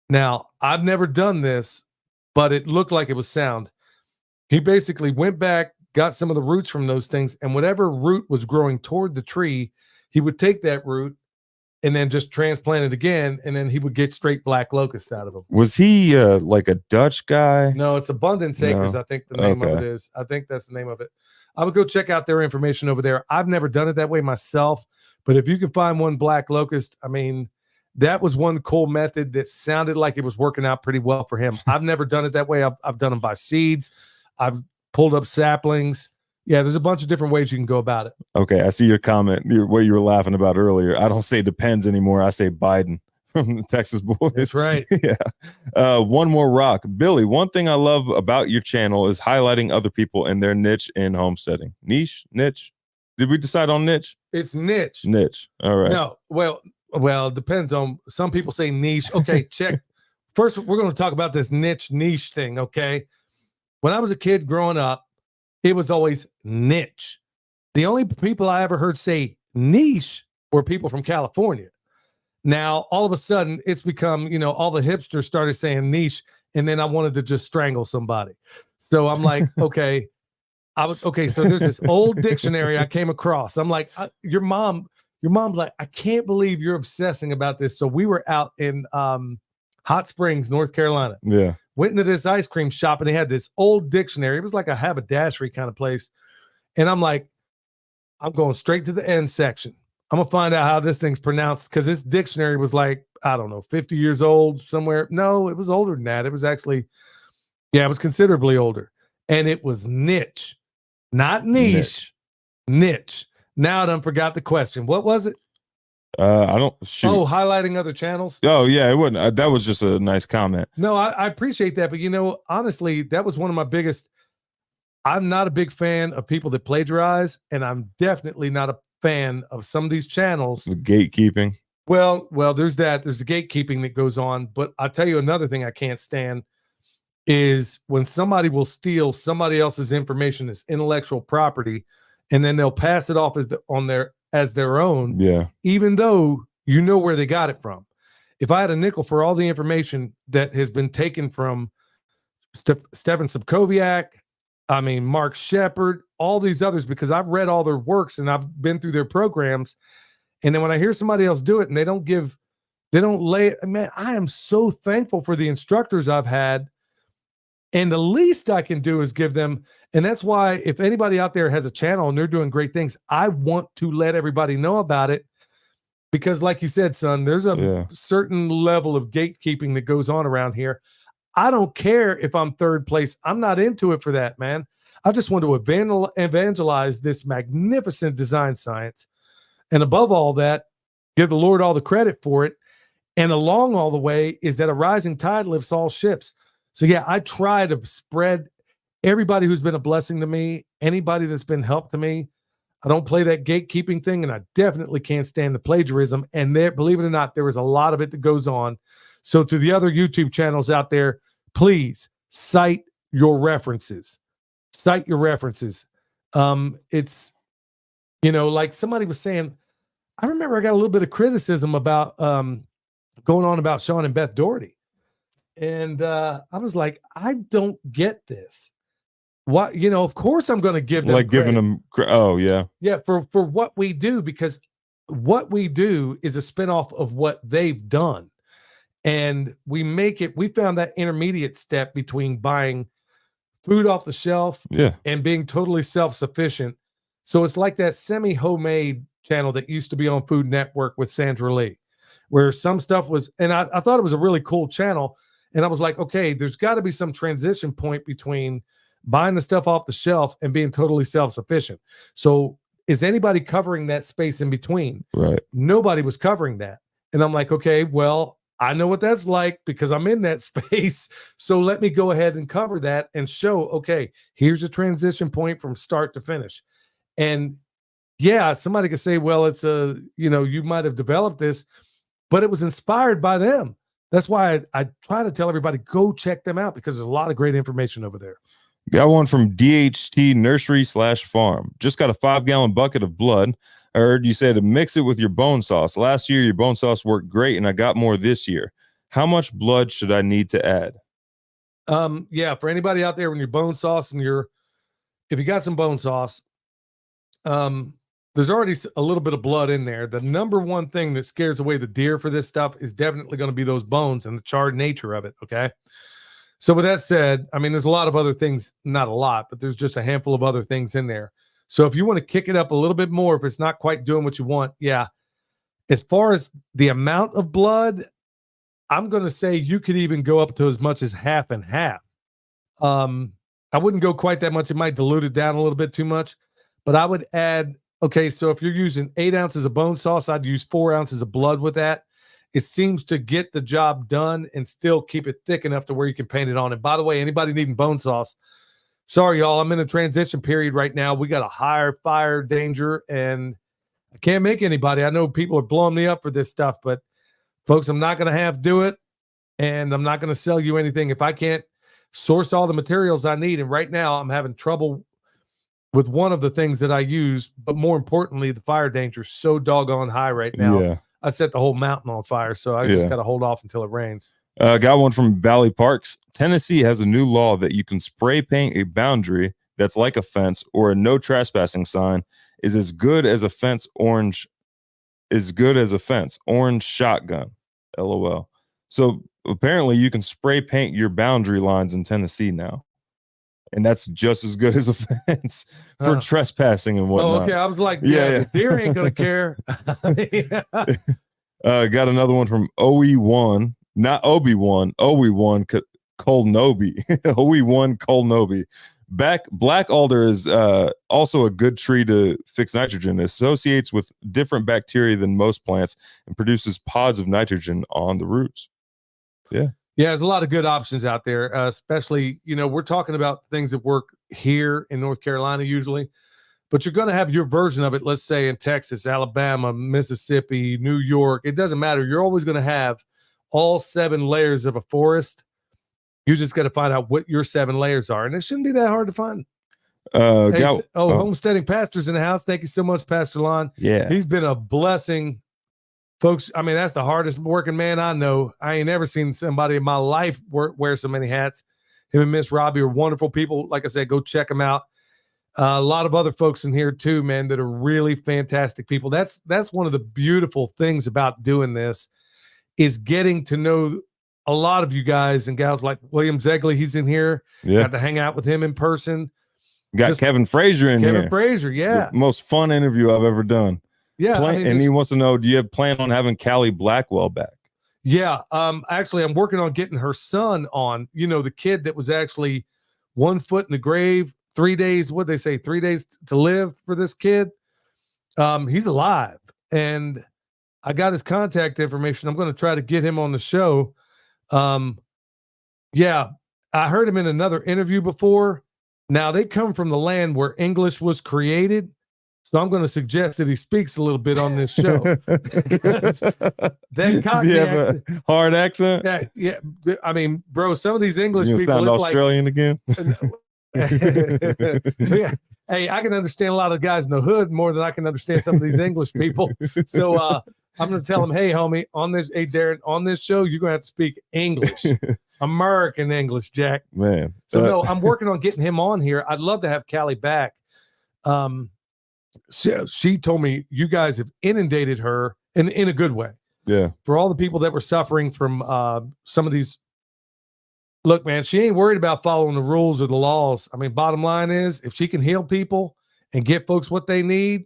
Now, I've never done this, but it looked like it was sound. He basically went back, got some of the roots from those things, and whatever root was growing toward the tree, he would take that root and then just transplant it again, and then he would get straight black locust out of them. Was he like a Dutch guy? No, it's Abundance Acres, I think the name of it is. I think that's the name of it. I would go check out their information over there. I've never done it that way myself, but if you can find one black locust, I mean, that was one cool method that sounded like it was working out pretty well for him. I've never done it that way. I've done them by seeds. I've pulled up saplings. Yeah, there's a bunch of different ways you can go about it. Okay, I see your comment, what you were laughing about earlier. I don't say depends anymore. I say Biden from the Texas boys. That's right. Yeah. One more rock. Billy, one thing I love about your channel is highlighting other people and their niche in homesteading. Niche? Did we decide on niche? It's niche. Niche. All right. No, well, it depends on, some people say niche. Okay, check. First, we're going to talk about this niche thing, okay? When I was a kid growing up, it was always niche. The only people I ever heard say niche were people from California. Now, all of a sudden, it's become, all the hipsters started saying niche, and then I wanted to just strangle somebody. So I'm like, okay. So there's this old dictionary I came across. I'm like, your mom's like, I can't believe you're obsessing about this. So we were out in Hot Springs, North Carolina. Yeah. went into this ice cream shop and they had this old dictionary. It was like a haberdashery kind of place. And I'm like, I'm going straight to the end section. I'm going to find out how this thing's pronounced, because this dictionary was like, I don't know, 50 years old somewhere. No, it was older than that. It was actually, yeah, it was considerably older. And it was niche, not niche. Now I done forgot the question. What was it? I don't shoot. Oh, highlighting other channels. Oh yeah, it wasn't. That was just a nice comment. No, I appreciate that. But honestly, that was one of my biggest. I'm not a big fan of people that plagiarize, and I'm definitely not a fan of some of these channels. The gatekeeping. Well, there's that. There's the gatekeeping that goes on. But I'll tell you another thing I can't stand is when somebody will steal somebody else's information as intellectual property, and then they'll pass it off as their own. Yeah. Even though you know where they got it from. If I had a nickel for all the information that has been taken from Stefan Subkowiak, Mark Shepard, all these others, because I've read all their works and I've been through their programs. And then when I hear somebody else do it and they don't lay it, man, I am so thankful for the instructors I've had. And the least I can do is give them. And that's why if anybody out there has a channel and they're doing great things, I want to let everybody know about it. Because like you said, son, there's a certain level of gatekeeping that goes on around here. I don't care if I'm third place. I'm not into it for that, man. I just want to evangelize this magnificent design science. And above all that, give the Lord all the credit for it. And along all the way is that a rising tide lifts all ships. So yeah, I try to spread everybody who's been a blessing to me, anybody that's been help to me. I don't play that gatekeeping thing, and I definitely can't stand the plagiarism. And there, believe it or not, there is a lot of it that goes on. So to the other YouTube channels out there, please cite your references. Cite your references. It's, like somebody was saying, I remember I got a little bit of criticism about going on about Sean and Beth Doherty. And I was like, I don't get this. What, of course I'm going to give them giving them. Oh yeah. Yeah. For what we do, because what we do is a spinoff of what they've done. And we found that intermediate step between buying food off the shelf and being totally self-sufficient. So it's like that semi-homemade channel that used to be on Food Network with Sandra Lee, where some stuff was, and I thought it was a really cool channel. And I was like, okay, there's got to be some transition point between buying the stuff off the shelf and being totally self-sufficient. So is anybody covering that space in between? Right. Nobody was covering that. And I'm like, okay, well, I know what that's like because I'm in that space. So let me go ahead and cover that and show, okay, here's a transition point from start to finish. And yeah, somebody could say, well, it's you might have developed this, but it was inspired by them. That's why I try to tell everybody, go check them out, because there's a lot of great information over there. Got one from DHT Nursery/Farm. Just got a 5-gallon bucket of blood. I heard you say to mix it with your bone sauce. Last year, your bone sauce worked great, and I got more this year. How much blood should I need to add? Yeah, for anybody out there, when your bone sauce and if you got some bone sauce, there's already a little bit of blood in there. The number one thing that scares away the deer for this stuff is definitely going to be those bones and the charred nature of it. Okay. So with that said, there's a lot of other things, not a lot, but there's just a handful of other things in there. So if you want to kick it up a little bit more, if it's not quite doing what you want, yeah. As far as the amount of blood, I'm going to say you could even go up to as much as half and half. I wouldn't go quite that much. It might dilute it down a little bit too much, but I would add, okay, so if you're using 8 ounces of bone sauce, I'd use 4 ounces of blood with that. It seems to get the job done and still keep it thick enough to where you can paint it on. And by the way, anybody needing bone sauce, sorry, y'all, I'm in a transition period right now. We got a higher fire danger, and I can't make anybody. I know people are blowing me up for this stuff, but folks, I'm not going to do it, and I'm not going to sell you anything if I can't source all the materials I need. And right now I'm having trouble with one of the things that I use, but more importantly, the fire danger is so doggone high right now. Yeah. I set the whole mountain on fire, so I just got to hold off until it rains. Got one from Valley Parks. Tennessee has a new law that you can spray paint a boundary that's like a fence or a no trespassing sign is as good as a fence orange shotgun. LOL. So apparently you can spray paint your boundary lines in Tennessee now. And that's just as good as a fence for trespassing and whatnot. Oh, okay. I was like, yeah. The deer ain't gonna care. Got another one from OE1, not Obi-Wan, OE1 Colnobi. OE1 Colnobi. Black alder is also a good tree to fix nitrogen. It associates with different bacteria than most plants and produces pods of nitrogen on the roots. Yeah. Yeah, there's a lot of good options out there, especially, we're talking about things that work here in North Carolina usually, but you're going to have your version of it, let's say in Texas, Alabama, Mississippi, New York. It doesn't matter. You're always going to have all 7 layers of a forest. You just got to find out what your 7 layers are, and it shouldn't be that hard to find. Homesteading Pastures in the house. Thank you so much, Pastor Lon. Yeah. He's been a blessing. Folks, I mean, that's the hardest working man I know. I ain't ever seen somebody in my life wear so many hats. Him and Miss Robbie are wonderful people. Like I said, go check them out. A lot of other folks in here too, man, that are really fantastic people. That's one of the beautiful things about doing this is getting to know a lot of you guys and gals like William Zegley. He's in here. Yeah. Got to hang out with him in person. Got Kevin Frazier in here. Kevin Frazier, yeah. The most fun interview I've ever done. Yeah, and he wants to know, do you have plan on having Callie Blackwell back? Yeah, actually, I'm working on getting her son on. The kid that was actually 1 foot in the grave, 3 days. What they say, 3 days to live for this kid. He's alive, and I got his contact information. I'm going to try to get him on the show. Yeah, I heard him in another interview before. Now they come from the land where English was created. So I'm going to suggest that he speaks a little bit on this show. That Cockney accent, a hard accent. Yeah. I mean, bro, some of these English you people sound Australian again. Yeah. Hey, I can understand a lot of guys in the hood more than I can understand some of these English people. So I'm going to tell them, hey, homie, Darren, on this show, you're going to have to speak English, American English, Jack. Man. So no, I'm working on getting him on here. I'd love to have Callie back. So she told me you guys have inundated her in a good way. Yeah. For all the people that were suffering from some of these. Look, man, she ain't worried about following the rules or the laws. I mean, bottom line is if she can heal people and get folks what they need.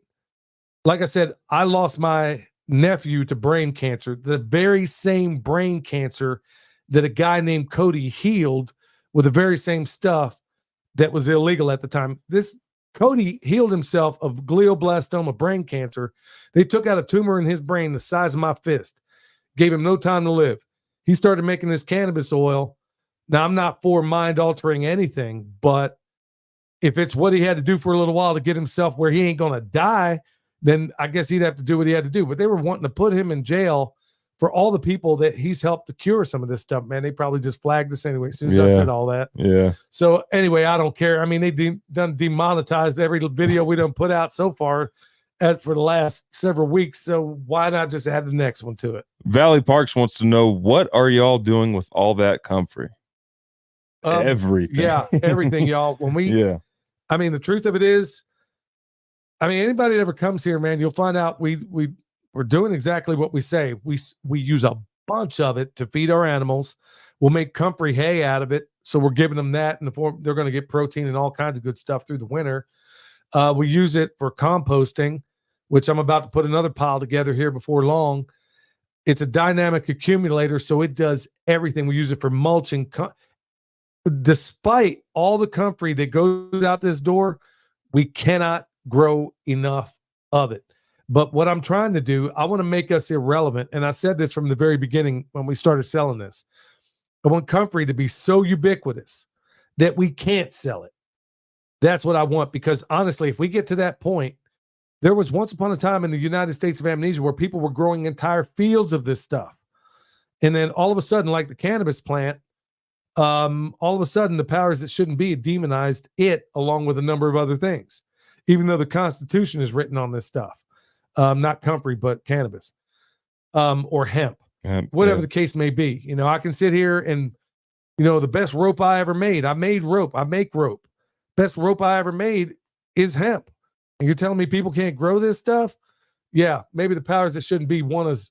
Like I said, I lost my nephew to brain cancer, the very same brain cancer that a guy named Cody healed with the very same stuff that was illegal at the time. This Cody healed himself of glioblastoma brain cancer. They took out a tumor in his brain the size of my fist, gave him no time to live. He started making this cannabis oil. Now, I'm not for mind altering anything, but if it's what he had to do for a little while to get himself where he ain't going to die, then I guess he'd have to do what he had to do. But they were wanting to put him in jail for all the people that he's helped to cure some of this stuff, man. They probably just flagged us anyway as soon as I said all that. Yeah. So anyway, I don't care. I mean, they done demonetized every video we done put out so far for the last several weeks. So why not just add the next one to it? Valley Parks wants to know, what are y'all doing with all that comfrey? Everything. Yeah, everything, y'all. I mean, the truth of it is, I mean, anybody that ever comes here, man, you'll find out we're doing exactly what we say. We use a bunch of it to feed our animals. We'll make comfrey hay out of it. So we're giving them that in the form, they're going to get protein and all kinds of good stuff through the winter. We use it for composting, which I'm about to put another pile together here before long. It's a dynamic accumulator, so it does everything. We use it for mulching. Despite all the comfrey that goes out this door, we cannot grow enough of it. But what I'm trying to do, I want to make us irrelevant. And I said this from the very beginning when we started selling this. I want comfrey to be so ubiquitous that we can't sell it. That's what I want, because honestly, if we get to that point, there was once upon a time in the United States of Amnesia where people were growing entire fields of this stuff. And then all of a sudden, like the cannabis plant, all of a sudden the powers that shouldn't be demonized it along with a number of other things, even though the Constitution is written on this stuff. Not comfrey, but cannabis, or hemp, whatever the case may be. You know, I can sit here and, you know, the best rope I ever made, I make rope. Best rope I ever made is hemp. And you're telling me people can't grow this stuff? Yeah, maybe the powers that shouldn't be want us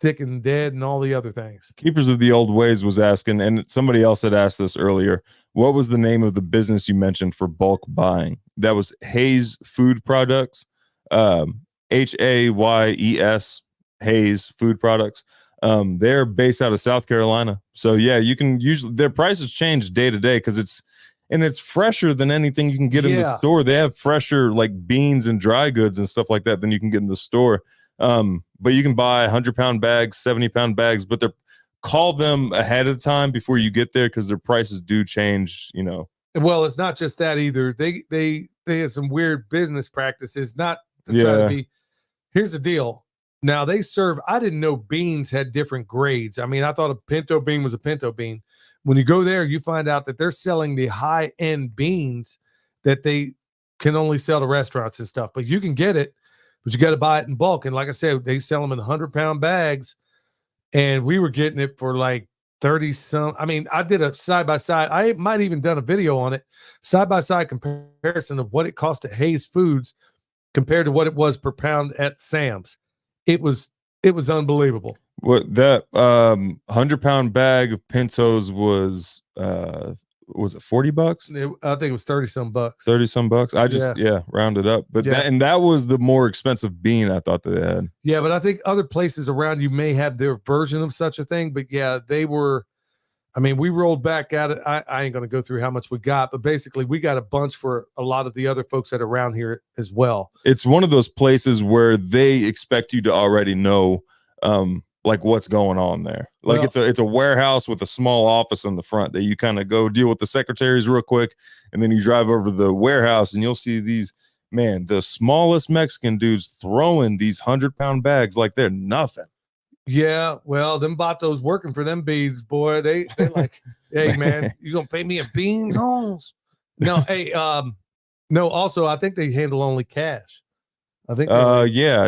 sick and dead and all the other things. Keepers of the Old Ways was asking, and somebody else had asked this earlier. What was the name of the business you mentioned for bulk buying? That was Hayes Food Products, Hayes, Hayes Food Products. They're based out of South Carolina. So yeah, you can usually, their prices change day to day because it's fresher than anything you can get in the store. They have fresher like beans and dry goods and stuff like that than you can get in the store. But you can buy 100-pound bags, 70-pound bags, but call them ahead of time before you get there because their prices do change, you know. Well, it's not just that either. They have some weird business practices, not to try to be. Here's the deal. Now they serve, I didn't know beans had different grades. I mean, I thought a pinto bean was a pinto bean. When you go there, you find out that they're selling the high-end beans that they can only sell to restaurants and stuff. But you can get it, but you got to buy it in bulk. And like I said, they sell them in 100-pound bags. And we were getting it for like 30 some. I mean, I did a side-by-side. I might even done a video on it. Side-by-side comparison of what it cost at Hayes Foods compared to what it was per pound at Sam's. It was unbelievable. What that 100-pound bag of pintos was it $40? I think it was 30 some bucks. 30 some bucks. I just rounded up. But that was the more expensive bean I thought they had. Yeah, but I think other places around you may have their version of such a thing. But yeah, they were. I mean, we rolled back at it. I ain't going to go through how much we got, but basically we got a bunch for a lot of the other folks that are around here as well. It's one of those places where they expect you to already know like what's going on there. Like it's a warehouse with a small office in the front that you kind of go deal with the secretaries real quick. And then you drive over to the warehouse and you'll see the smallest Mexican dudes throwing these 100-pound bags like they're nothing. Yeah, well, them Batos working for them bees, boy. They like, hey man, you gonna pay me in beans? No, hey, no. Also, I think they handle only cash. I think. I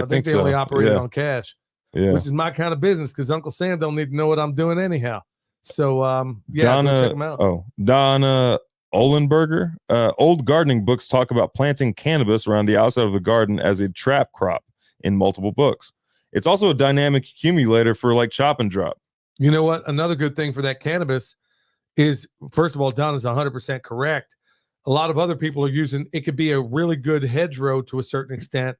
think they so. only operate on cash. Yeah, which is my kind of business because Uncle Sam don't need to know what I'm doing anyhow. So go check them out. Donna Olenberger. Old gardening books talk about planting cannabis around the outside of the garden as a trap crop in multiple books. It's also a dynamic accumulator for like chop and drop. You know what? Another good thing for that cannabis is, first of all, Donna's 100% correct. A lot of other people are using it. Could be a really good hedgerow to a certain extent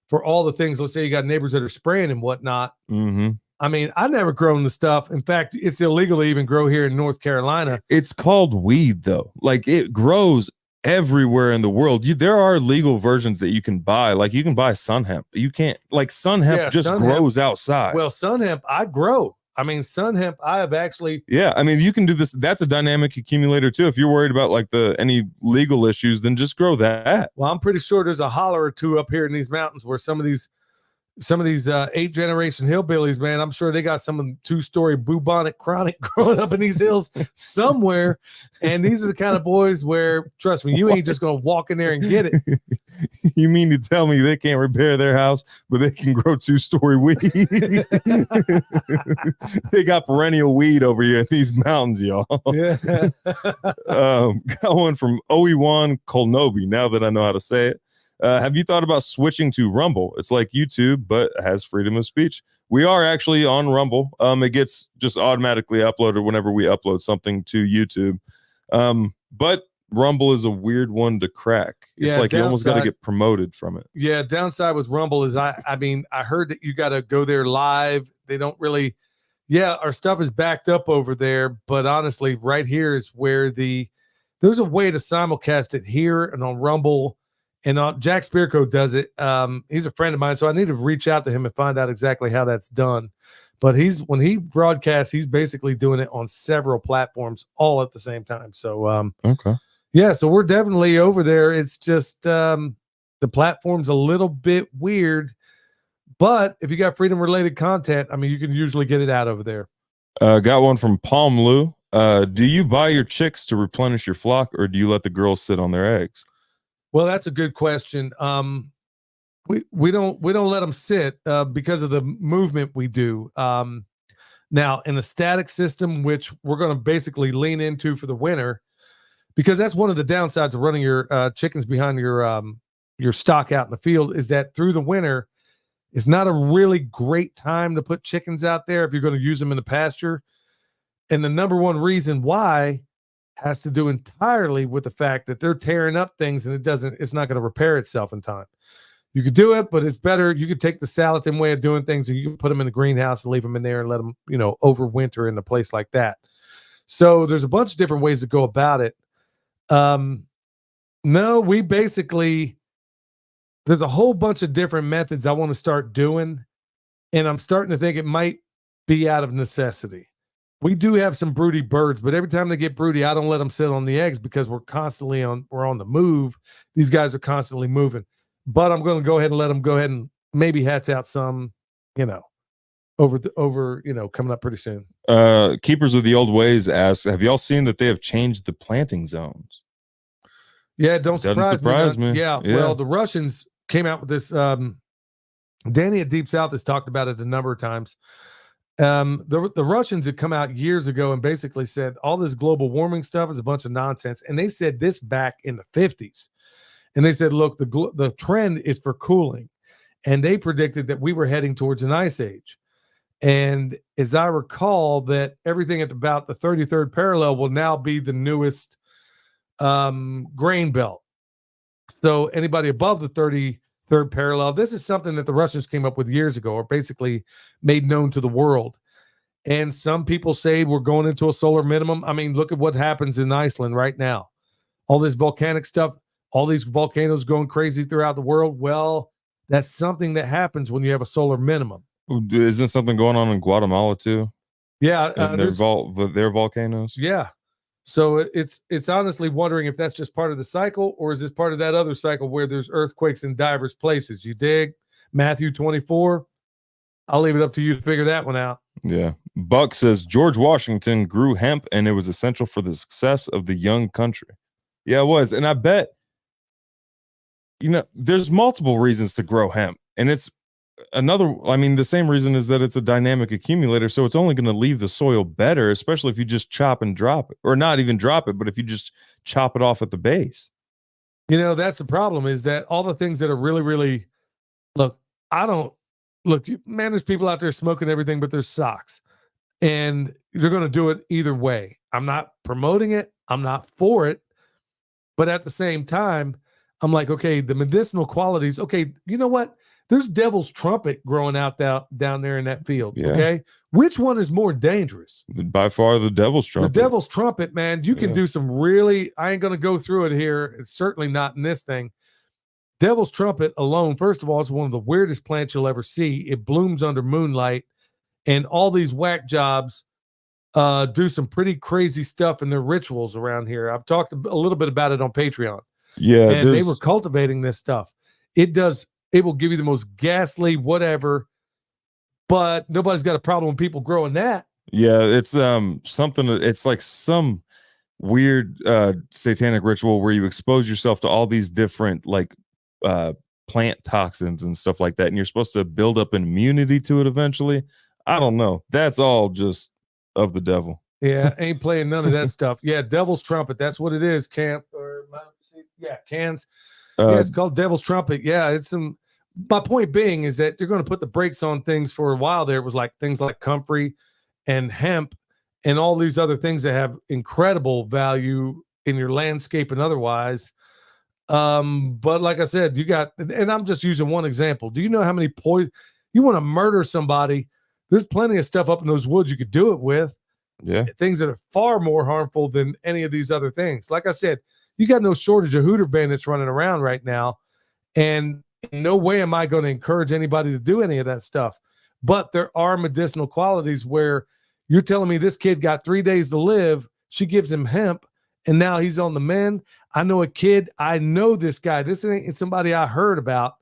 for all the things. Let's say you got neighbors that are spraying and whatnot. Mm-hmm. I mean, I've never grown the stuff. In fact, it's illegal to even grow here in North Carolina. It's called weed, though. Like it grows everywhere in the world. There are legal versions that you can buy. Like you can buy sun hemp. You can't, like sun hemp just grows outside. Well, sun hemp I grow. I mean, sun hemp I have actually. Yeah, I mean, you can do this. That's a dynamic accumulator too. If you're worried about like any legal issues, then just grow that. Well, I'm pretty sure there's a holler or two up here in these mountains where some of these 8th-generation hillbillies, man, I'm sure they got some 2-story bubonic chronic growing up in these hills somewhere. And these are the kind of boys where, trust me, you ain't just going to walk in there and get it. You mean to tell me they can't repair their house, but they can grow 2-story weed? They got perennial weed over here in these mountains, y'all. Yeah. Got one from Oiwan Kolnobi, now that I know how to say it. Have you thought about switching to Rumble? It's like YouTube, but has freedom of speech. We are actually on Rumble. It gets just automatically uploaded whenever we upload something to YouTube. But Rumble is a weird one to crack. It's like you almost got to get promoted from it. Yeah, downside with Rumble is I mean, I heard that you got to go there live. They don't really, our stuff is backed up over there. But honestly, right here is where there's a way to simulcast it here and on Rumble. And Jack Spearco does it. He's a friend of mine, so I need to reach out to him and find out exactly how that's done. But when he broadcasts, he's basically doing it on several platforms all at the same time. So okay. Yeah, so we're definitely over there. It's just the platform's a little bit weird. But if you got freedom-related content, I mean, you can usually get it out over there. Got one from Palm Lou. Do you buy your chicks to replenish your flock, or do you let the girls sit on their eggs? Well, that's a good question. We don't let them sit because of the movement we do. Now, in a static system, which we're going to basically lean into for the winter, because that's one of the downsides of running your chickens behind your stock out in the field, is that through the winter, It's not a really great time to put chickens out there if you're going to use them in the pasture. And the number one reason why has to do entirely with the fact that they're tearing up things and it's not going to repair itself in time. You could do it, but it's better. You could take the Salatin way of doing things and you can put them in the greenhouse and leave them in there and let them, overwinter in a place like that. So there's a bunch of different ways to go about it. No, we basically, there's a whole bunch of different methods I want to start doing. And I'm starting to think it might be out of necessity. We do have some broody birds, but every time they get broody, I don't let them sit on the eggs because we're on the move. These guys are constantly moving. But I'm going to go ahead and let them go ahead and maybe hatch out some, coming up pretty soon. Keepers of the Old Ways asks, have y'all seen that they have changed the planting zones? Yeah, don't surprise me. Yeah, yeah. Well, the Russians came out with this. Danny at Deep South has talked about it a number of times. The Russians had come out years ago and basically said all this global warming stuff is a bunch of nonsense. And they said this back in the 50s. And they said, look, the trend is for cooling. And they predicted that we were heading towards an ice age. And as I recall, that everything at about the 33rd parallel will now be the newest grain belt. So anybody above the 33rd parallel, this is something that the Russians came up with years ago, or basically made known to the world. And some people say we're going into a solar minimum. I mean, look at what happens in Iceland right now. All this volcanic stuff, all these volcanoes going crazy throughout the world. Well, that's something that happens when you have a solar minimum. Isn't something going on in Guatemala too? Yeah. Their volcanoes. Yeah. So it's honestly wondering if that's just part of the cycle, or is this part of that other cycle where there's earthquakes in diverse places? You dig? Matthew 24. I'll leave it up to you to figure that one out. Yeah. Buck says George Washington grew hemp and it was essential for the success of the young country. Yeah, it was. And I bet, there's multiple reasons to grow hemp. And it's the same reason is that it's a dynamic accumulator. So it's only going to leave the soil better, especially if you just chop and drop it, or not even drop it, but if you just chop it off at the base. That's the problem, is that all the things that are really, really, there's people out there smoking everything but their socks, and they're going to do it either way. I'm not promoting it. I'm not for it. But at the same time, I'm like, okay, the medicinal qualities. Okay, you know what? There's devil's trumpet growing out down there in that field. Yeah. Okay, which one is more dangerous? By far, the devil's trumpet. The devil's trumpet, man. You can do some really. I ain't gonna go through it here. It's certainly not in this thing. Devil's trumpet alone, first of all, is one of the weirdest plants you'll ever see. It blooms under moonlight, and all these whack jobs do some pretty crazy stuff in their rituals around here. I've talked a little bit about it on Patreon. Yeah, and they were cultivating this stuff. It will give you the most ghastly whatever, but nobody's got a problem with people growing that. Yeah, it's something. It's like some weird satanic ritual where you expose yourself to all these different plant toxins and stuff like that, and you're supposed to build up an immunity to it eventually. I don't know. That's all just of the devil. Yeah, ain't playing none of that stuff. Yeah, devil's trumpet. That's what it is. Cans. Yeah, it's called devil's trumpet. Yeah, it's some. My point being is that you're going to put the brakes on things for a while. There was things like comfrey and hemp and all these other things that have incredible value in your landscape and otherwise. But like I said, and I'm just using one example. Do you know how many you want to murder somebody? There's plenty of stuff up in those woods you could do it with. Yeah. Things that are far more harmful than any of these other things. Like I said, you got no shortage of hooter bandits running around right now. And in no way am I going to encourage anybody to do any of that stuff. But there are medicinal qualities where you're telling me this kid got 3 days to live. She gives him hemp, and now he's on the mend. I know a kid. I know this guy. This ain't somebody I heard about.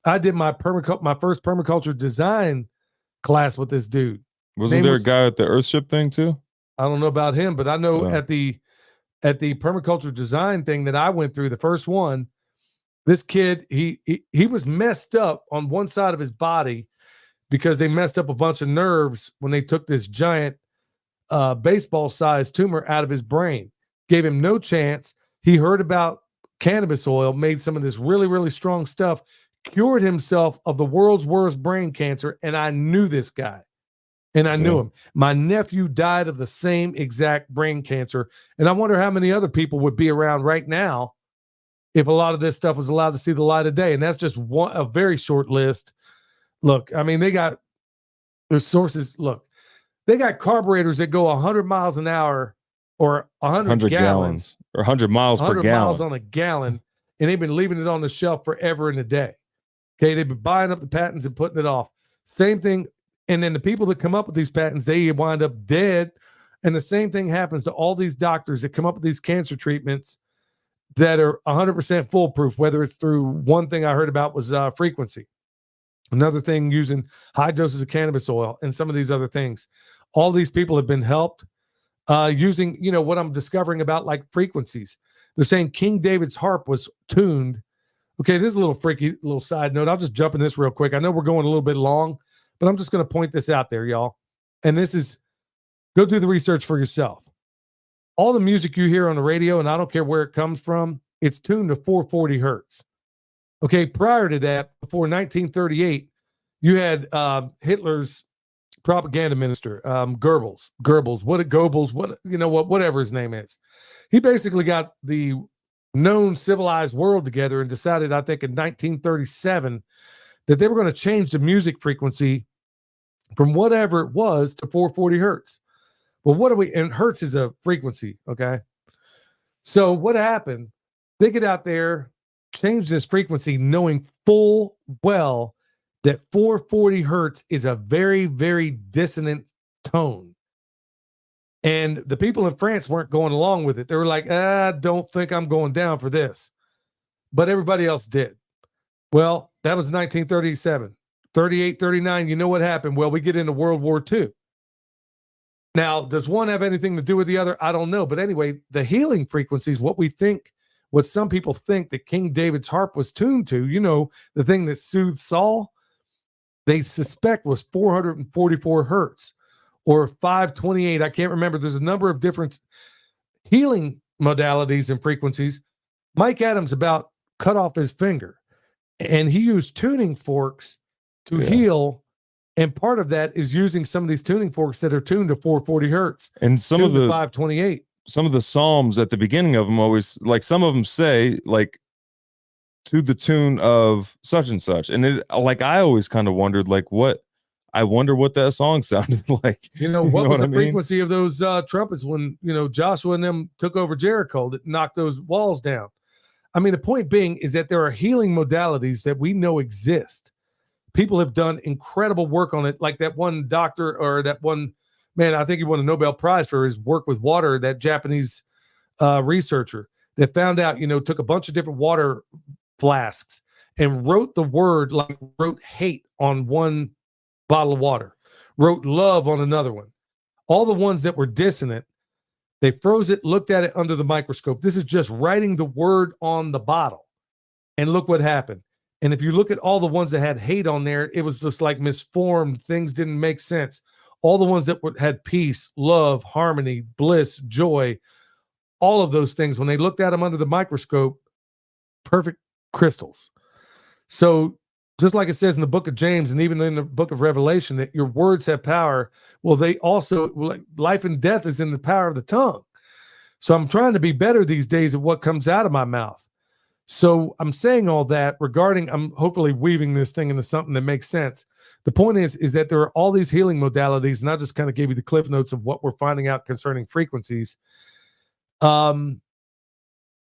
I did my first permaculture design class with this dude. Wasn't there a guy at the Earthship thing too? I don't know about him, but I know at the permaculture design thing that I went through, the first one, this kid, he was messed up on one side of his body because they messed up a bunch of nerves when they took this giant baseball-sized tumor out of his brain. Gave him no chance. He heard about cannabis oil, made some of this really, really strong stuff, cured himself of the world's worst brain cancer. And I knew this guy. And I knew him. My nephew died of the same exact brain cancer. And I wonder how many other people would be around right now if a lot of this stuff was allowed to see the light of day. And that's just a very short list. Look, I mean, they got their sources. Look, they got carburetors that go 100 miles an hour or 100 gallons or 100 miles per 100 gallon. miles on a gallon. And they've been leaving it on the shelf forever and a day. Okay. They've been buying up the patents and putting it off. Same thing. And then the people that come up with these patents, they wind up dead. And the same thing happens to all these doctors that come up with these cancer treatments that are 100% foolproof, whether it's through one thing I heard about was frequency. Another thing using high doses of cannabis oil and some of these other things. All these people have been helped using, what I'm discovering about like frequencies. They're saying King David's harp was tuned. Okay, this is a little freaky little side note. I'll just jump in this real quick. I know we're going a little bit long, but I'm just going to point this out there, y'all. And this is, go do the research for yourself. All the music you hear on the radio, and I don't care where it comes from, it's tuned to 440 hertz. Okay, prior to that, before 1938, you had Hitler's propaganda minister, Goebbels, whatever his name is. He basically got the known civilized world together and decided, I think in 1937, that they were going to change the music frequency from whatever it was to 440 hertz. Well, and hertz is a frequency, okay? So what happened? They get out there, change this frequency, knowing full well that 440 hertz is a very, very dissonant tone. And the people in France weren't going along with it. They were like, I don't think I'm going down for this. But everybody else did. Well, that was 1937. 38, 39, you know what happened? Well, we get into World War II. Now, does one have anything to do with the other? I don't know. But anyway, the healing frequencies, what some people think that King David's harp was tuned to, the thing that soothed Saul, they suspect was 444 hertz or 528. I can't remember. There's a number of different healing modalities and frequencies. Mike Adams about cut off his finger, and he used tuning forks to heal. And part of that is using some of these tuning forks that are tuned to 440 hertz and some of the 528. Some of the Psalms at the beginning of them always, like, some of them say like to the tune of such and such. And it, like, I always kind of wondered, like, I wonder what that song sounded like. What was the frequency of those trumpets when, Joshua and them took over Jericho that knocked those walls down? I mean, the point being is that there are healing modalities that we know exist. People have done incredible work on it. Like that one doctor or that one man, I think he won a Nobel Prize for his work with water, that Japanese researcher that found out, took a bunch of different water flasks and wrote wrote hate on one bottle of water, wrote love on another one. All the ones that were dissonant, they froze it, looked at it under the microscope. This is just writing the word on the bottle. And look what happened. And if you look at all the ones that had hate on there, it was just like misformed. Things didn't make sense. All the ones that had peace, love, harmony, bliss, joy, all of those things, when they looked at them under the microscope, perfect crystals. So just like it says in the book of James and even in the book of Revelation, that your words have power. Well, they also, life and death is in the power of the tongue. So I'm trying to be better these days at what comes out of my mouth. So I'm saying all that I'm hopefully weaving this thing into something that makes sense. The point is that there are all these healing modalities, and I just kind of gave you the cliff notes of what we're finding out concerning frequencies. Do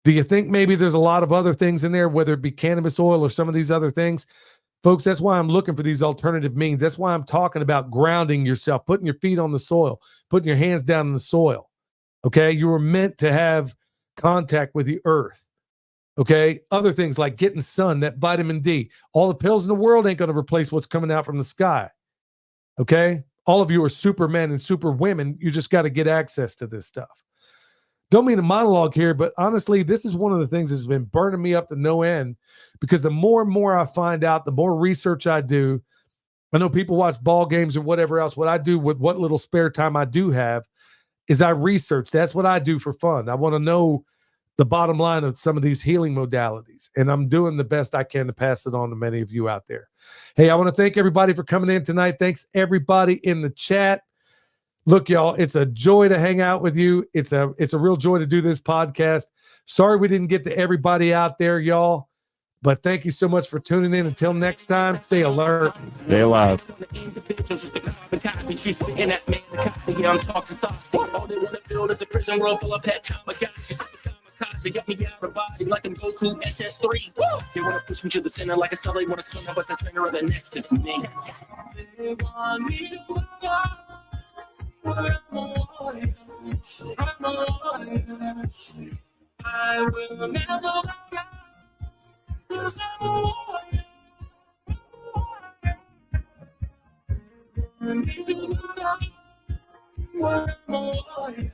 you think maybe there's a lot of other things in there, whether it be cannabis oil or some of these other things? Folks, that's why I'm looking for these alternative means. That's why I'm talking about grounding yourself, putting your feet on the soil, putting your hands down in the soil. Okay? You were meant to have contact with the earth. Okay. Other things like getting sun, that vitamin D, all the pills in the world ain't going to replace what's coming out from the sky. Okay. All of you are supermen and super women. You just got to get access to this stuff. Don't mean to monologue here, but honestly, this is one of the things that's been burning me up to no end, because the more and more I find out, the more research I do. I know people watch ball games or whatever else. What I do with what little spare time I do have is I research. That's what I do for fun. I want to know the bottom line of some of these healing modalities. And I'm doing the best I can to pass it on to many of you out there. Hey, I want to thank everybody for coming in tonight. Thanks everybody in the chat. Look, y'all, it's a joy to hang out with you. It's a real joy to do this podcast. Sorry we didn't get to everybody out there, y'all. But thank you so much for tuning in. Until next time, stay alert. Stay alive. I'm talking soft. All they want to build is a prison world full of pet Tamagotchis. They got me out of body like I'm Goku SS3. They want to push me to the center like a cell. They want to swing up with the center of the next is me. They want me to go, but I'm a warrior. I'm a warrior. I will never go down. 'Cause I'm a warrior. I'm a warrior.